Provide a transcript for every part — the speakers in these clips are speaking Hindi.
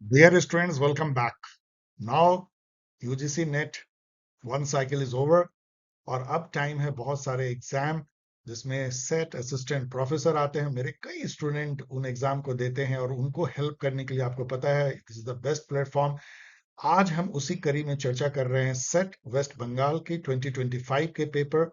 Dear students, welcome back. Now UGC net one cycle is over और अब टाइम है बहुत सारे एग्जाम जिसमें सेट असिस्टेंट प्रोफेसर आते हैं। मेरे कई स्टूडेंट उन एग्जाम को देते हैं और उनको हेल्प करने के लिए आपको पता है this is the best platform. आज हम उसी कड़ी में चर्चा कर रहे हैं सेट वेस्ट बंगाल की 2025 के पेपर।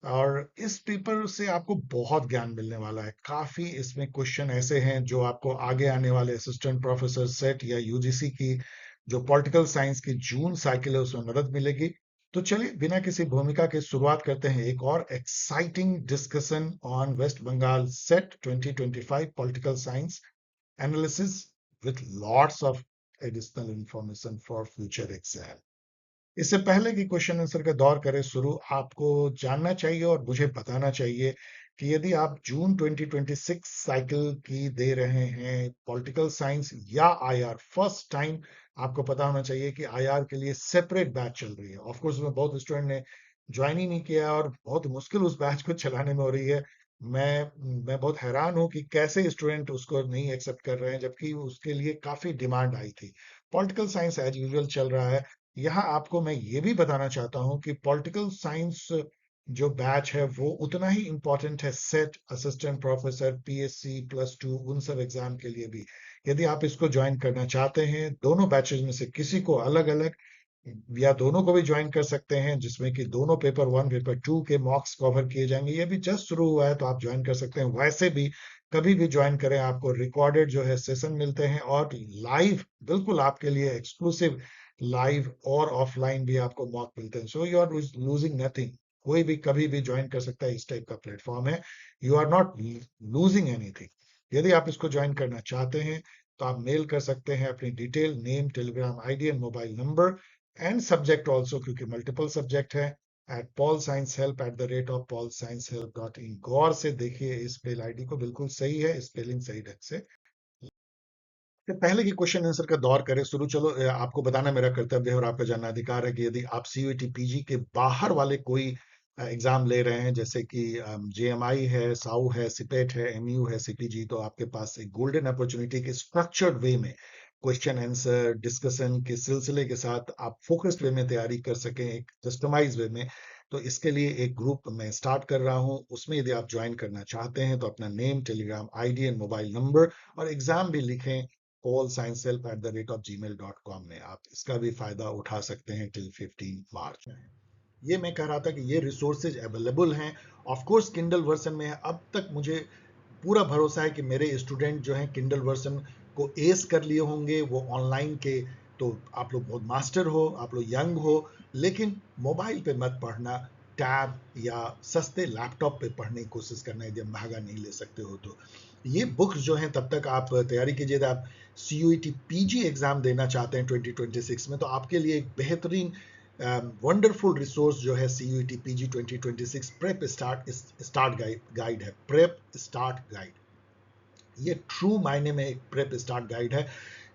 और इस पेपर से आपको बहुत ज्ञान मिलने वाला है। काफी इसमें क्वेश्चन ऐसे हैं जो आपको आगे आने वाले असिस्टेंट प्रोफेसर सेट या यूजीसी की जो पॉलिटिकल साइंस की जून साइकिल है उसमें मदद मिलेगी। तो चलिए बिना किसी भूमिका के शुरुआत करते हैं एक और exciting discussion on West Bengal set 2025 political science analysis with lots of additional information for future exam. इससे पहले कि क्वेश्चन आंसर का दौर करें शुरू, आपको जानना चाहिए और मुझे बताना चाहिए कि यदि आप जून 2026 साइकिल की दे रहे हैं पॉलिटिकल साइंस या आईआर फर्स्ट टाइम, आपको पता होना चाहिए कि आईआर के लिए सेपरेट बैच चल रही है। ऑफ कोर्स उसमें बहुत स्टूडेंट ने ज्वाइन ही नहीं किया और बहुत मुश्किल उस बैच को चलाने में हो रही है। मैं बहुत हैरान हूं कि कैसे स्टूडेंट उसको नहीं एक्सेप्ट कर रहे हैं जबकि उसके लिए काफी डिमांड आई थी। पॉलिटिकल साइंस एज यूजुअल चल रहा है। यहाँ आपको मैं ये भी बताना चाहता हूँ कि पॉलिटिकल साइंस जो बैच है वो उतना ही इंपॉर्टेंट है सेट असिस्टेंट प्रोफेसर पीएससी +2 उन सब एग्जाम के लिए भी। यदि आप इसको ज्वाइन करना चाहते हैं दोनों बैचेज में से किसी को अलग अलग या दोनों को भी ज्वाइन कर सकते हैं जिसमें कि दोनों पेपर 1 पेपर 2 के मॉक्स कवर किए जाएंगे। ये भी जस्ट शुरू हुआ है तो आप ज्वाइन कर सकते हैं। वैसे भी कभी भी ज्वाइन करें आपको रिकॉर्डेड जो है सेशन मिलते हैं और लाइव बिल्कुल आपके लिए एक्सक्लूसिव लाइव और ऑफलाइन भी आपको मॉक मिलते हैं। So you are losing nothing. कोई भी कभी भी ज्वाइन कर सकता है, इस टाइप का प्लेटफॉर्म है। You are not losing anything. यदि आप इसको ज्वाइन करना चाहते हैं तो आप मेल कर सकते हैं अपनी detail name Telegram ID and mobile number and subject also क्योंकि मल्टीपल सब्जेक्ट है एट paulsciencehelp@paulsciencehelp.in। गौर से देखिए इस मेल आईडी को, बिल्कुल सही है, स्पेलिंग सही ढंग से। तो पहले की क्वेश्चन आंसर का दौर करें शुरू। चलो आपको बताना मेरा कर्तव्य है और आपका जानना अधिकार है कि यदि आप सीयूईटी पीजी के बाहर वाले कोई एग्जाम ले रहे हैं जैसे कि जेएमआई है, साउ है, सिपेट है, एमयू है, सीपीजी, तो आपके पास एक गोल्डन अपॉर्चुनिटी के स्ट्रक्चर्ड वे में क्वेश्चन आंसर डिस्कशन के सिलसिले के साथ आप फोकस्ड वे में तैयारी कर सकें एक कस्टमाइज वे में। तो इसके लिए एक ग्रुप मैं स्टार्ट कर रहा हूं, उसमें यदि आप ज्वाइन करना चाहते हैं तो अपना name Telegram ID and mobile number और एग्जाम भी लिखें paulsciencehelp@gmail.com में। आप इसका भी फायदा उठा सकते हैं टिल 15 मार्च। ये मैं कह रहा था कि ये रिसोर्सेज अवेलेबल हैं। ऑफ कोर्स किंडल वर्जन में है। अब तक मुझे पूरा भरोसा है कि मेरे स्टूडेंट जो हैं किंडल वर्जन को एस कर लिए होंगे वो ऑनलाइन के। तो आप लोग बहुत मास्टर हो, आप लोग यंग हो, लेकिन मोबाइल पे मत पढ़ना। टैब या सस्ते लैपटॉप पे पढ़ने की कोशिश करना यदि आप महंगा नहीं ले सकते हो तो। ये बुक्स जो हैं तब तक आप तैयारी कीजिए। आप सीयूईटी पीजी एग्जाम देना चाहते हैं 2026 में तो आपके लिए एक बेहतरीन वंडरफुल रिसोर्स जो है CUET PG 2026 prep start guide है। प्रेप स्टार्ट गाइड ये ट्रू मायने में एक प्रेप स्टार्ट गाइड है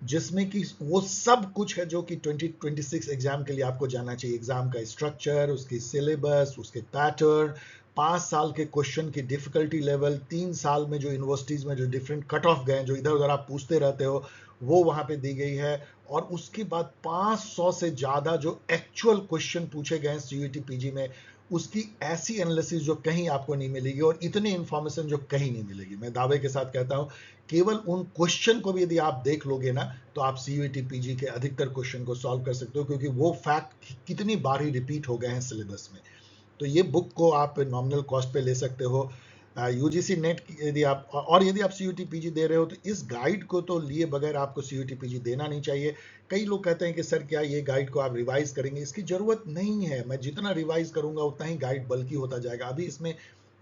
जिसमें कि वो सब कुछ है जो कि 2026 एग्जाम के लिए आपको जानना चाहिए। एग्जाम का स्ट्रक्चर, उसकी सिलेबस, उसके पैटर्न, 5 साल के क्वेश्चन की डिफिकल्टी लेवल, 3 साल में जो यूनिवर्सिटीज में जो डिफरेंट कट ऑफ गए, जो इधर उधर आप पूछते रहते हो, वो वहां पे दी गई है। और उसके बाद 500 से ज्यादा जो एक्चुअल क्वेश्चन पूछे गए सीयूईटी पीजी में, उसकी ऐसी एनालिसिस जो कहीं आपको नहीं मिलेगी और इतनी इंफॉर्मेशन जो कहीं नहीं मिलेगी। मैं दावे के साथ कहता हूं केवल उन क्वेश्चन को भी यदि आप देख लोगे ना तो आप सीयूईटी पीजी के अधिकतर क्वेश्चन को सॉल्व कर सकते हो क्योंकि वो फैक्ट कितनी बार ही रिपीट हो गए हैं सिलेबस में। तो ये बुक को आप नॉमिनल कॉस्ट पे ले सकते हो। यूजीसी नेट यदि आप और यदि आप सीयूटी पीजी दे रहे हो तो इस गाइड को तो लिए बगैर आपको सीयूटी पीजी देना नहीं चाहिए। कई लोग कहते हैं कि सर क्या ये गाइड को आप रिवाइज करेंगे? इसकी जरूरत नहीं है। मैं जितना रिवाइज करूंगा उतना ही गाइड बल्कि होता जाएगा। अभी इसमें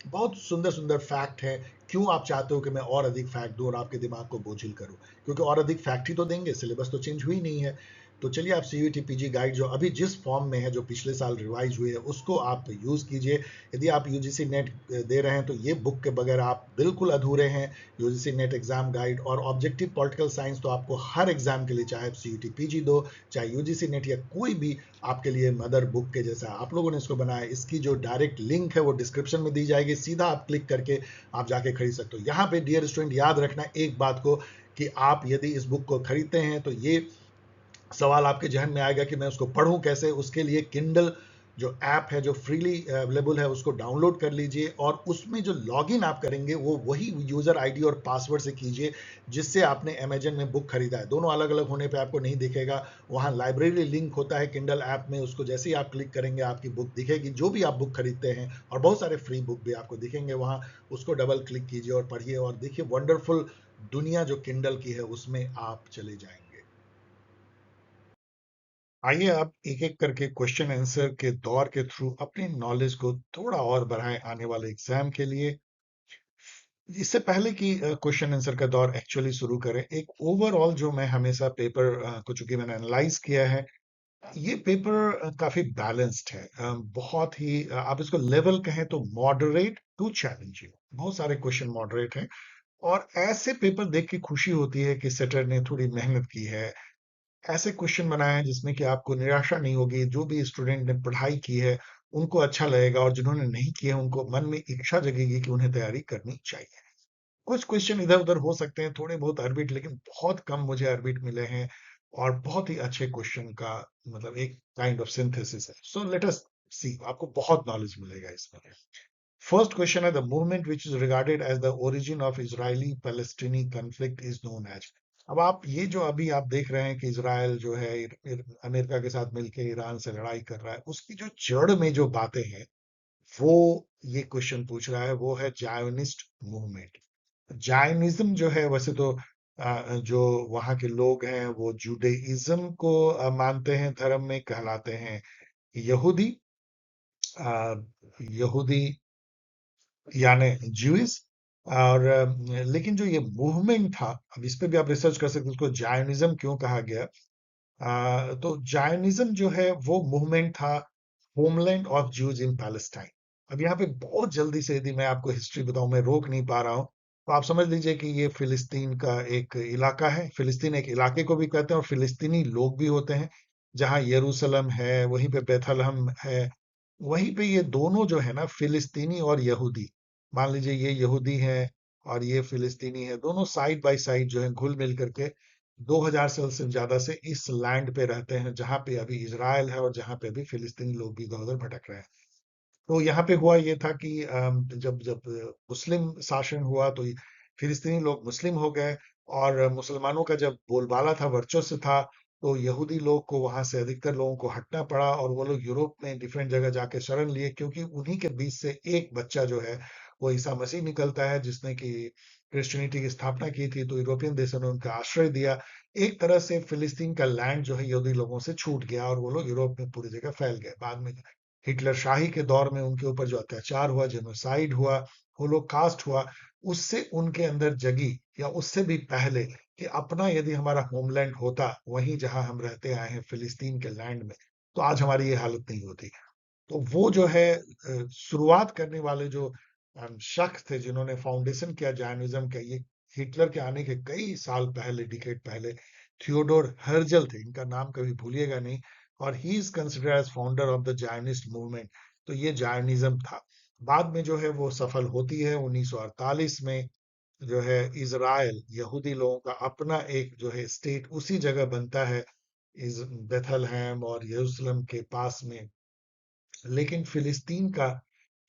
बहुत सुंदर सुंदर फैक्ट है। क्यों आप चाहते हो कि मैं और अधिक फैक्ट दूं और आपके दिमाग को बोझिल करूं? क्योंकि और अधिक फैक्ट ही तो देंगे, सिलेबस तो चेंज हुई नहीं है। तो चलिए आप सीयूटी पीजी गाइड जो अभी जिस फॉर्म में है, जो पिछले साल रिवाइज हुई है, उसको आप यूज कीजिए। यदि आप यूजीसी नेट दे रहे हैं तो ये बुक के बगैर आप बिल्कुल अधूरे हैं। यूजीसी नेट एग्जाम गाइड और ऑब्जेक्टिव पॉलिटिकल साइंस तो आपको हर एग्जाम के लिए, चाहे सीयूटी पीजी दो चाहे यूजीसी नेट या कोई भी, आपके लिए मदर बुक के जैसा आप लोगों ने इसको बनाया। इसकी जो डायरेक्ट लिंक है वो डिस्क्रिप्शन में दी जाएगी, सीधा आप क्लिक करके आप जाके खरीद सकते हो। यहाँ पे डियर स्टूडेंट याद रखना एक बात को कि आप यदि इस बुक को खरीदते हैं तो ये सवाल आपके जहन में आएगा कि मैं उसको पढूं कैसे। उसके लिए किंडल जो ऐप है जो फ्रीली अवेलेबल है उसको डाउनलोड कर लीजिए और उसमें जो लॉगिन आप करेंगे वो वही यूजर आईडी और पासवर्ड से कीजिए जिससे आपने अमेजन में बुक खरीदा है। दोनों अलग अलग होने पे आपको नहीं दिखेगा। वहाँ लाइब्रेरी लिंक होता है किंडल ऐप में, उसको जैसे ही आप क्लिक करेंगे आपकी बुक दिखेगी, जो भी आप बुक खरीदते हैं, और बहुत सारे फ्री बुक भी आपको दिखेंगे वहाँ। उसको डबल क्लिक कीजिए और पढ़िए और देखिए वंडरफुल दुनिया जो किंडल की है उसमें आप चले जाएंगे। आइए आप एक एक करके क्वेश्चन आंसर के दौर के थ्रू अपनी नॉलेज को थोड़ा और बढ़ाएं आने वाले एग्जाम के लिए। इससे पहले कि क्वेश्चन आंसर का दौर एक्चुअली शुरू करें, एक ओवरऑल जो मैं हमेशा पेपर को चूंकि मैंने एनालाइज किया है, ये पेपर काफी बैलेंस्ड है। बहुत ही आप इसको लेवल कहें तो मॉडरेट टू चैलेंजिंग, बहुत सारे क्वेश्चन मॉडरेट हैं। और ऐसे पेपर देख के खुशी होती है कि सेटर ने थोड़ी मेहनत की है, ऐसे क्वेश्चन बनाए हैं जिसमें कि आपको निराशा नहीं होगी। जो भी स्टूडेंट ने पढ़ाई की है उनको अच्छा लगेगा और जिन्होंने नहीं किया है उनको मन में इच्छा जगेगी कि उन्हें तैयारी करनी चाहिए। कुछ क्वेश्चन इधर उधर हो सकते हैं, थोड़े बहुत अरबिट, लेकिन बहुत कम मुझे अरबिट मिले हैं और बहुत ही अच्छे क्वेश्चन का मतलब एक काइंड ऑफ सिंथेसिस है। सो लेट अस सी, आपको बहुत नॉलेज मिलेगा इसमें। फर्स्ट क्वेश्चन है the movement which is regarded as the origin of Israeli Palestinian conflict is known as. अब आप ये जो अभी आप देख रहे हैं कि इजराइल जो है अमेरिका के साथ मिलकर ईरान से लड़ाई कर रहा है, उसकी जो जड़ में जो बातें हैं वो ये क्वेश्चन पूछ रहा है, वो है जायोनिस्ट मूवमेंट। जायनिज्म जो है वैसे तो जो वहाँ के लोग हैं वो जुडाइज्म को मानते हैं, धर्म में कहलाते हैं यहूदी। अ, यहूदी यानी ज्यूइश। और लेकिन जो ये मूवमेंट था, अब इस पे भी आप रिसर्च कर सकते हैं उसको जायनिज्म क्यों कहा गया। तो जायनिज्म जो है वो मूवमेंट था homeland of Jews in Palestine. अब यहाँ पे बहुत जल्दी से यदि मैं आपको हिस्ट्री बताऊं, मैं रोक नहीं पा रहा हूं, तो आप समझ लीजिए कि ये फिलिस्तीन का एक इलाका है। फिलिस्तीन एक इलाके को भी कहते हैं और फिलिस्तीनी लोग भी होते हैं। जहाँ यरूशलेम है वहीं पे बेथलहम है, वहीं पे ये दोनों जो है ना फिलिस्तीनी और यहूदी, मान लीजिए ये यहूदी है और ये फिलिस्तीनी है, दोनों साइड बाय साइड जो है घुल मिल करके 2000 साल से ज्यादा से इस लैंड पे रहते हैं जहां पे अभी इजराइल है और जहां पे अभी फिलिस्तीनी लोग भी इधर उधर भटक रहे हैं। तो यहाँ पे हुआ ये था कि जब जब मुस्लिम शासन हुआ तो फिलिस्तीनी लोग मुस्लिम हो गए और मुसलमानों का जब बोलबाला था, वर्चस्व था, तो यहूदी लोग को वहां से अधिकतर लोगों को हटना पड़ा और वो लोग यूरोप में डिफरेंट जगह जाके शरण लिए, क्योंकि उन्हीं के बीच से एक बच्चा जो है वो ईसा मसीह निकलता है जिसने कि क्रिश्चियनिटी की स्थापना की थी। तो यूरोपियन देशों ने उनका आश्रय दिया। एक तरह से फिलिस्तीन का लैंड जो है यहूदी लोगों से छूट गया और वो लोग यूरोप में पूरी जगह फैल गए। बाद में हिटलर शाही के दौर में उनके ऊपर जो अत्याचार हुआ, जेनोसाइड हुआ, होलोकास्ट हुआ, उससे उनके अंदर जगी, या उससे भी पहले, कि अपना यदि हमारा होमलैंड होता वहीं जहां हम रहते आए हैं फिलिस्तीन के लैंड में, तो आज हमारी ये हालत नहीं होती। तो वो जो है शुरुआत करने वाले जो शख्स थे जिन्होंने फाउंडेशन किया जायनिज्म का, ये हिटलर के आने के कई साल पहले, डिकेड पहले, थियोडोर हर्जल थे, इनका नाम कभी भूलिएगा नहीं। और he is considered as founder of the Zionist movement. तो ये जायनिज्म था। बाद में जो है वो सफल होती है 1948 में, जो है इजराइल यहूदी लोगों का अपना एक जो है स्टेट उसी जगह बनता है, इस बेथलहम और यरूशलेम के पास में। लेकिन फिलिस्तीन का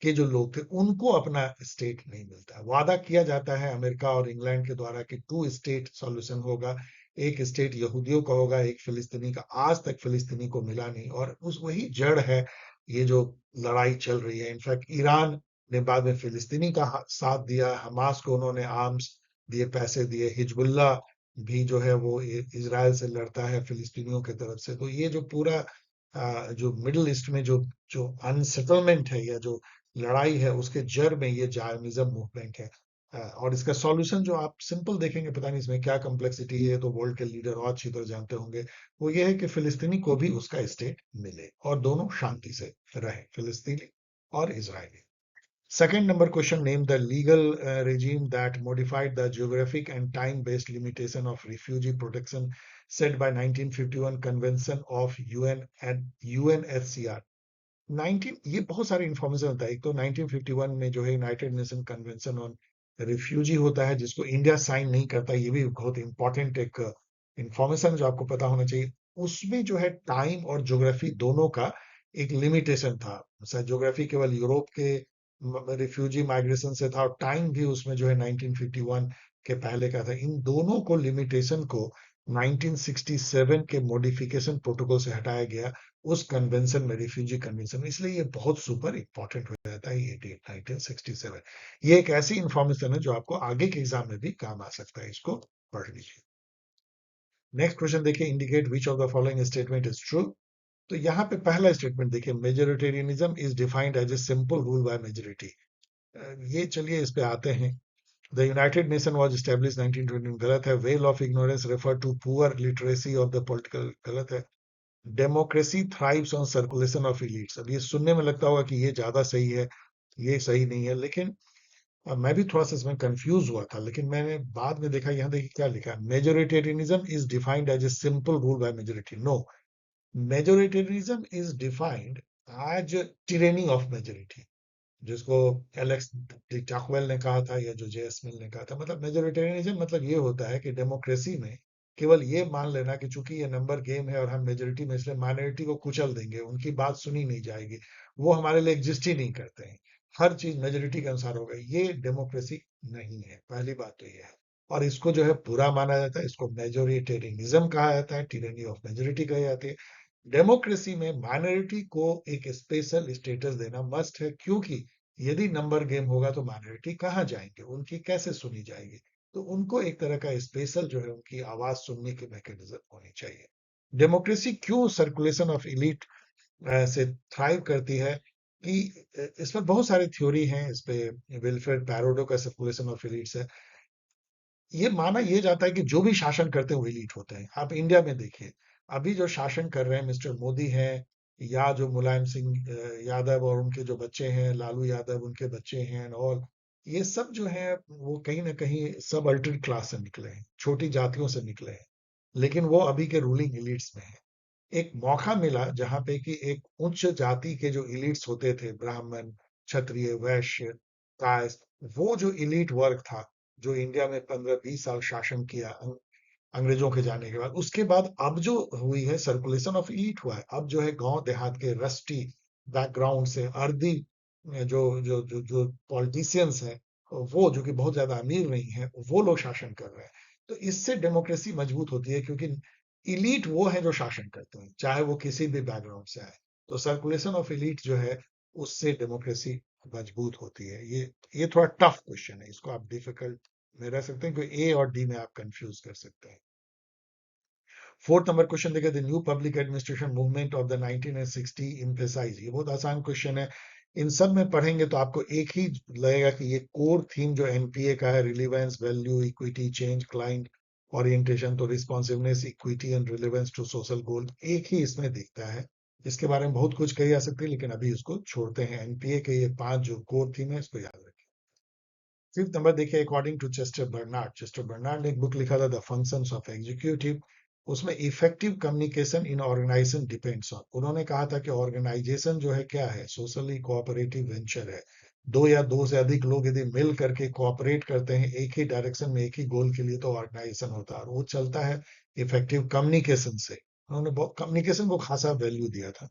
के जो लोग थे उनको अपना स्टेट नहीं मिलता। वादा किया जाता है अमेरिका और इंग्लैंड के द्वारा कि टू स्टेट सॉल्यूशन होगा, एक स्टेट यहूदियों का होगा, एक फिलिस्तीनी का। आज तक फिलिस्तीनी को मिला नहीं और उस वही जड़ है ये जो लड़ाई चल रही है। इनफैक्ट ईरान ने बाद में फिलिस्तीनी का साथ दिया, हमास को उन्होंने आर्म्स दिए, पैसे दिए। हिजबुल्ला भी जो है वो इजराइल से लड़ता है फिलिस्तीनियों की तरफ से। तो ये जो पूरा जो मिडिल ईस्ट में जो जो अनसेटलमेंट है या जो लड़ाई है उसके जड़ में ये जायोनिज्म मूवमेंट है। और इसका सॉल्यूशन जो आप सिंपल देखेंगे, पता नहीं इसमें क्या कॉम्प्लेक्सिटी है, तो वर्ल्ड के लीडर और अच्छी तरह जानते होंगे, वो ये है कि फिलिस्तीनी को भी उसका स्टेट मिले और दोनों शांति से रहे, फिलिस्तीनी और Israeli. Second number question, name the legal regime that modified the geographic and time-based limitation of refugee protection set by 1951 Convention of UN and UNHCR। 19 ये बहुत सारी इंफॉर्मेशन होता है। एक तो 1951 में जो है United nation convention on refugee होता है जिसको इंडिया साइन नहीं करता, ये भी बहुत इंपॉर्टेंट एक इंफॉर्मेशन जो आपको पता होना चाहिए। उसमें जो है टाइम और ज्योग्राफी दोनों का एक लिमिटेशन था। ज्योग्राफी केवल यूरोप के रिफ्यूजी माइग्रेशन से था, और टाइम भी उसमें जो है 1951 के पहले का था। इन दोनों को लिमिटेशन को 1967 के मॉडिफिकेशन प्रोटोकॉल से हटाया गया, उस कन्वेंशन में, रिफ्यूजी कन्वेंशन में। इसलिए ये बहुत सुपर इंपॉर्टेंट हो जाता है ये डेट 1967। ये एक ऐसी इंफॉर्मेशन है जो आपको आगे के एग्जाम में भी काम आ सकता है, इसको पढ़ लीजिए। नेक्स्ट क्वेश्चन देखिए, indicate which of the following statement is true. तो यहाँ पे पहला स्टेटमेंट देखिए, majoritarianism is defined as a simple rule by majority. ये चलिए इस पे आते हैं। The United Nation was established 1920, गलत है। Veil of ignorance refer to poor literacy of the political, गलत है। Democracy thrives on circulation of elites, अब ये सुनने में लगता होगा कि ये ज्यादा सही है, ये सही नहीं है, लेकिन मैं भी थोड़ा सा इसमें कंफ्यूज हुआ था, लेकिन मैंने बाद में देखा, यहाँ देखिए क्या लिखा है, majoritarianism is defined as a simple rule by majority. No, majoritarianism is defined as tyranny of majority, जिसको एलेक्स डी टॉकवेल ने कहा था, या जो जेएस मिल ने कहा था। मतलब मेजोरिटेरियनिज्म मतलब ये होता है कि डेमोक्रेसी में केवल ये मान लेना कि चूंकि ये नंबर गेम है और हम मेजोरिटी में, इसलिए माइनॉरिटी को कुचल देंगे, उनकी बात सुनी नहीं जाएगी, वो हमारे लिए एग्जिस्ट ही नहीं करते हैं, हर चीज मेजोरिटी के अनुसार होगा। ये डेमोक्रेसी नहीं है, पहली बात तो ये है। और इसको जो है बुरा माना जाता है, इसको मेजोरिटेरियनिज्म कहा जाता है, टिरेनी ऑफ मेजोरिटी कही जाती है। डेमोक्रेसी में माइनॉरिटी को एक स्पेशल स्टेटस देना मस्ट है, क्योंकि यदि नंबर गेम होगा तो माइनॉरिटी कहाँ जाएंगे, उनकी कैसे सुनी जाएगी। तो उनको एक तरह का स्पेशल जो है उनकी आवाज सुनने की मैकेनिज्म होनी चाहिए। डेमोक्रेसी क्यों सर्कुलेशन ऑफ इलीट से थ्राइव करती है, कि इस पर बहुत सारी थ्योरी हैं इस पे। विल्फ्रेड पैरोडो का सर्कुलेशन ऑफ इलीट्स है। ये माना ये जाता है कि जो भी शासन करते हैं वो इलीट होते हैं। आप इंडिया में देखिए, अभी जो शासन कर रहे हैं मिस्टर मोदी हैं, या जो मुलायम सिंह यादव और उनके जो बच्चे हैं, लालू यादव उनके बच्चे हैं, और ये सब जो है वो कहीं ना कहीं सब अल्टर्ड क्लास से निकले हैं, छोटी जातियों से निकले हैं, लेकिन वो अभी के रूलिंग इलीट्स में है। एक मौका मिला जहां पे कि एक उच्च जाति के जो इलीट्स होते थे, ब्राह्मण, क्षत्रिय, वैश्य, कायस्थ, वो जो इलीट वर्ग था, जो इंडिया में 15-20 साल शासन किया अंग्रेजों के जाने के बाद, उसके बाद अब जो हुई है सर्कुलेशन ऑफ इलीट हुआ है। अब जो है गांव देहात के रस्टी बैकग्राउंड से अर्दी जो जो जो जो पॉलिटिशियंस हैं, वो जो कि बहुत ज्यादा अमीर नहीं है, वो लोग शासन कर रहे हैं। तो इससे डेमोक्रेसी मजबूत होती है, क्योंकि इलीट वो है जो शासन करते हैं, चाहे वो किसी भी बैकग्राउंड से आए। तो सर्कुलेशन ऑफ इलीट जो है, उससे डेमोक्रेसी मजबूत होती है। ये थोड़ा टफ क्वेश्चन है, इसको आप डिफिकल्ट में रह सकते हैं, क्योंकि ए और डी में आप कंफ्यूज कर सकते हैं। फोर्थ नंबर क्वेश्चन देखिए, the new public administration movement of the 1960 emphasise. ये बहुत आसान क्वेश्चन है, इन सब में पढ़ेंगे तो आपको एक ही लगेगा कि ये कोर थीम जो एनपीए का है, relevance, value, equity, change, client orientation, तो responsiveness, equity and relevance to social goal, एक ही इसमें दिखता है। इसके बारे में बहुत कुछ कही जा सकती है, लेकिन अभी इसको छोड़ते हैं। एनपीए के ये 5 जो कोर थीम है, इसको याद रखें। फिफ्थ नंबर देखिए, अकॉर्डिंग टू चेस्टर बर्नार्ड ने एक बुक लिखा था, द फंक्शंस ऑफ एग्जीक्यूटिव। उसमें effective communication in organisation depends on, उन्होंने कहा था कि ऑर्गेनाइजेशन जो है क्या है, सोशली कोऑपरेटिव वेंचर है। दो या दो से अधिक लोग यदि मिल करके कोऑपरेट करते हैं एक ही डायरेक्शन में, एक ही गोल के लिए, तो ऑर्गेनाइजेशन होता है, और वो चलता है इफेक्टिव कम्युनिकेशन से। उन्होंने कम्युनिकेशन को खासा वैल्यू दिया था।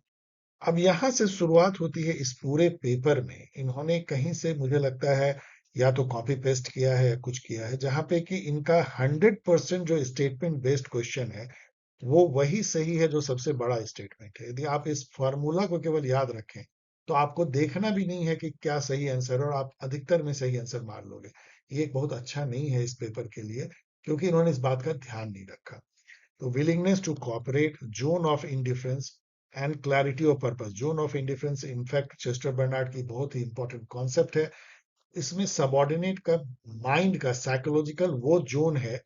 अब यहाँ से शुरुआत होती है इस पूरे पेपर में, इन्होंने कहीं से मुझे लगता है या तो कॉपी पेस्ट किया है या कुछ किया है, जहां पे कि इनका 100% जो स्टेटमेंट बेस्ड क्वेश्चन है, वो वही सही है जो सबसे बड़ा स्टेटमेंट है। यदि आप इस फॉर्मूला को केवल याद रखें, तो आपको देखना भी नहीं है कि क्या सही आंसर है, और आप अधिकतर में सही आंसर मार लोगे। ये एक बहुत अच्छा नहीं है इस पेपर के लिए, क्योंकि इन्होंने इस बात का ध्यान नहीं रखा। तो willingness to cooperate, zone of indifference and clarity of purpose. Zone of indifference in fact Chester Barnard की बहुत ही इंपॉर्टेंट कॉन्सेप्ट है। इसमें सबॉर्डिनेट का माइंड का साइकोलॉजिकल वो जोन है,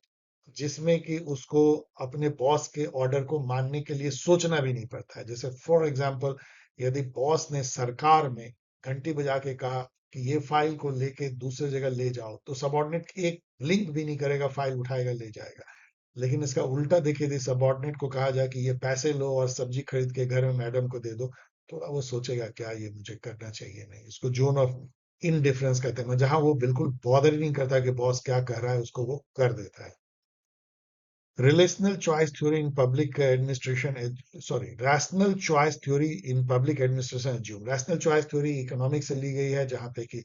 जिसमें कि उसको अपने बॉस के ऑर्डर को मानने के लिए सोचना भी नहीं पड़ता है। जैसे फॉर एग्जांपल, यदि बॉस ने सरकार में घंटी बजा के कहा कि ये फाइल को लेके दूसरी जगह ले जाओ, तो सबॉर्डिनेट एक ब्लिंक भी नहीं करेगा, फाइल उठाएगा, ले जाएगा। लेकिन इसका उल्टा देखिए, यदि सबॉर्डिनेट को कहा जाए कि ये पैसे लो और सब्जी खरीद के घर में मैडम को दे दो, तो वो सोचेगा क्या ये मुझे करना चाहिए, नहीं। इसको जोन ऑफ इनडिफरेंस कहते हैं, जहां वो बिल्कुल बॉदर ही नहीं करता कि बॉस क्या कह रहा है, उसको वो कर देता है। Relational choice theory in public administration, rational choice theory in public administration assume. Rational choice theory economic से ली गई है, जहां पे कि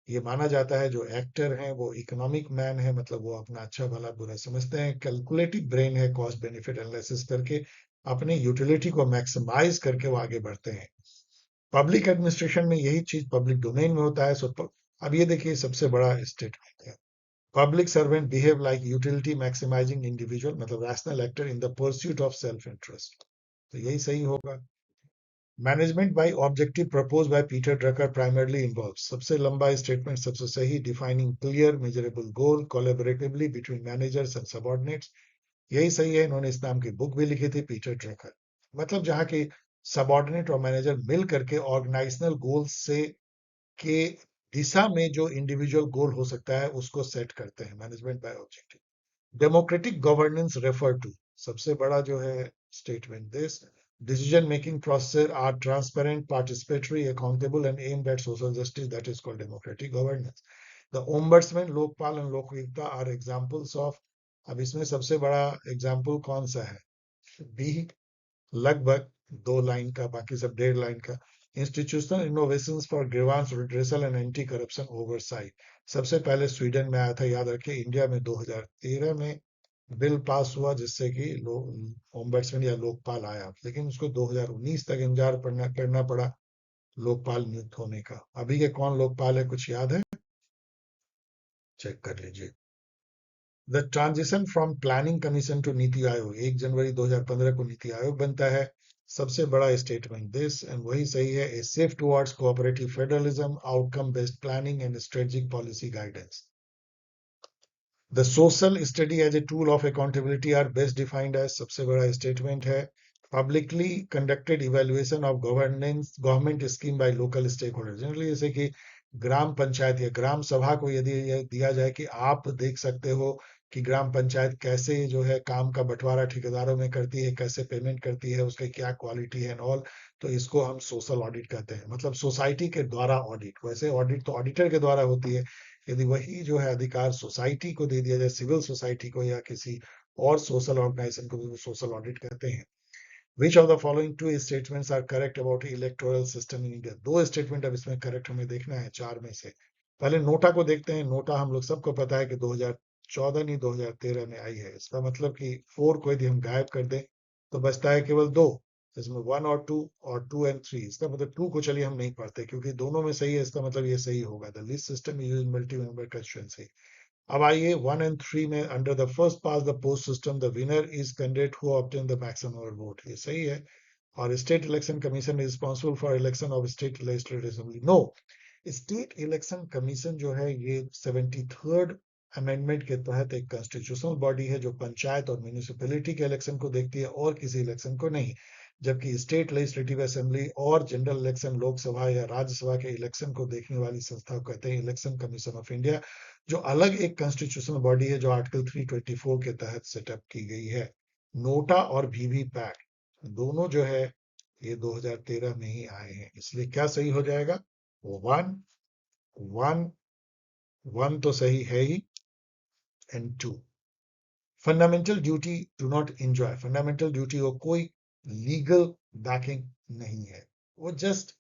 ये माना जाता है जो एक्टर हैं वो इकोनॉमिक मैन है, मतलब वो अपना अच्छा भला बुरा समझते हैं, कैलकुलेटिव ब्रेन है, कॉस्ट बेनिफिट एनालिसिस करके अपनी यूटिलिटी को मैक्सिमाइज करके वो आगे बढ़ते हैं। पब्लिक एडमिनिस्ट्रेशन में यही चीज पब्लिक डोमेन में होता है। अब ये देखिए सबसे बड़ा स्टेटमेंट है, public servant behave like utility maximizing individual, मतलब rational actor in the pursuit of self interest, तो यही सही होगा। Management by objective propose by Peter Drucker primarily involve, सबसे लंबा स्टेटमेंट सबसे सही, defining clear measurable goal collaboratively between managers and subordinates, यही सही है। इन्होंने इस नाम की बुक भी लिखी थी, पीटर ड्रकर, मतलब जहां के सबऑर्डिनेट और मैनेजर मिल करके ऑर्गेनाइजेशनल गोल से के दिशा में जो इंडिविजुअल गोल हो सकता है उसको सेट करते हैं, management by objective. Democratic governance refer to, सबसे बड़ा जो है statement this, decision making process are transparent, participatory, accountable and aimed at social justice, that is called democratic governance. The ombudsman, Lokpal and लोकयुक्ता are examples of, अब इसमें सबसे बड़ा एग्जाम्पल कौन सा है, बी, लगभग 2 लाइन का, बाकी सब 1.5 लाइन का। Institutional innovations for grievance redressal and anti corruption oversight, सबसे पहले स्वीडन में आया था, याद रखिए। इंडिया में 2013 में बिल पास हुआ जिससे कि ओम्बड्समैन या लोकपाल आया, लेकिन उसको 2019 तक इंतजार करना पड़ा लोकपाल नियुक्त होने का। अभी के कौन लोकपाल है, कुछ याद है, चेक कर लीजिए। The transition from planning commission to NITI Aayog, 1 जनवरी 2015 को नीति आयोग बनता है, सबसे बड़ा स्टेटमेंट दिस, एंड वही सही है, a safe towards cooperative federalism, outcome based planning and strategic policy guidance. The social study as a tool of accountability are best defined as, सबसे बड़ा स्टेटमेंट है, publicly conducted evaluation of governance government scheme by local stakeholders, generally जैसे कि ग्राम पंचायत या ग्राम सभा को यदि ये दिया जाए कि आप देख सकते हो कि ग्राम पंचायत कैसे जो है काम का बंटवारा ठेकेदारों में करती है, कैसे पेमेंट करती है, उसकी क्या क्वालिटी है एंड ऑल, तो इसको हम सोशल ऑडिट कहते हैं, मतलब सोसाइटी के द्वारा ऑडिट। वैसे ऑडिट तो ऑडिटर के द्वारा होती है, यदि वही जो है अधिकार सोसाइटी को दे दिया जाए, सिविल सोसाइटी को या किसी और सोशल ऑर्गेनाइजेशन को, भी सोशल ऑडिट कहते हैं। Which of the following two statements are correct about electoral system in India, 2 statement अब इसमें करेक्ट हमें देखना है 4 में से। पहले नोटा को देखते हैं। नोटा हम लोग सबको पता है कि 2014 नहीं 2013 में आई है, इसका मतलब कि 4 को यदि हम गायब कर दें तो बचता है केवल 2, इसमें 1 और 2 एंड 3, इसका मतलब 2 को चलिए हम नहीं पढ़ते क्योंकि दोनों में सही है, इसका मतलब ये सही होगा, the list system use multi member constituency. अब आइए 1 एंड 3 में, under the first past the post system the winner is candidate who obtain the maximum vote, ये सही है। और state election commission is responsible for election of state legislative assembly, no, state election commission जो है ये 73rd अमेंडमेंट के तहत एक कॉन्स्टिट्यूशनल बॉडी है जो पंचायत और म्यूनिसिपैलिटी के इलेक्शन को देखती है और किसी इलेक्शन को नहीं, जबकि स्टेट लेजिस्लेटिव असेंबली और जनरल इलेक्शन लोकसभा या राज्यसभा के इलेक्शन को देखने वाली संस्था को कहते हैं इलेक्शन कमीशन ऑफ इंडिया, जो अलग एक कॉन्स्टिट्यूशनल बॉडी है जो आर्टिकल 324 के तहत सेटअप की गई है। नोटा और वीवीपैट दोनों जो है ये 2013 में ही आए हैं, इसलिए क्या सही हो जाएगा, 1 1 1 तो सही है ही, and 2। Fundamental duty do not enjoy, fundamental duty को कोई लीगल बैकिंग नहीं है, वो जस्ट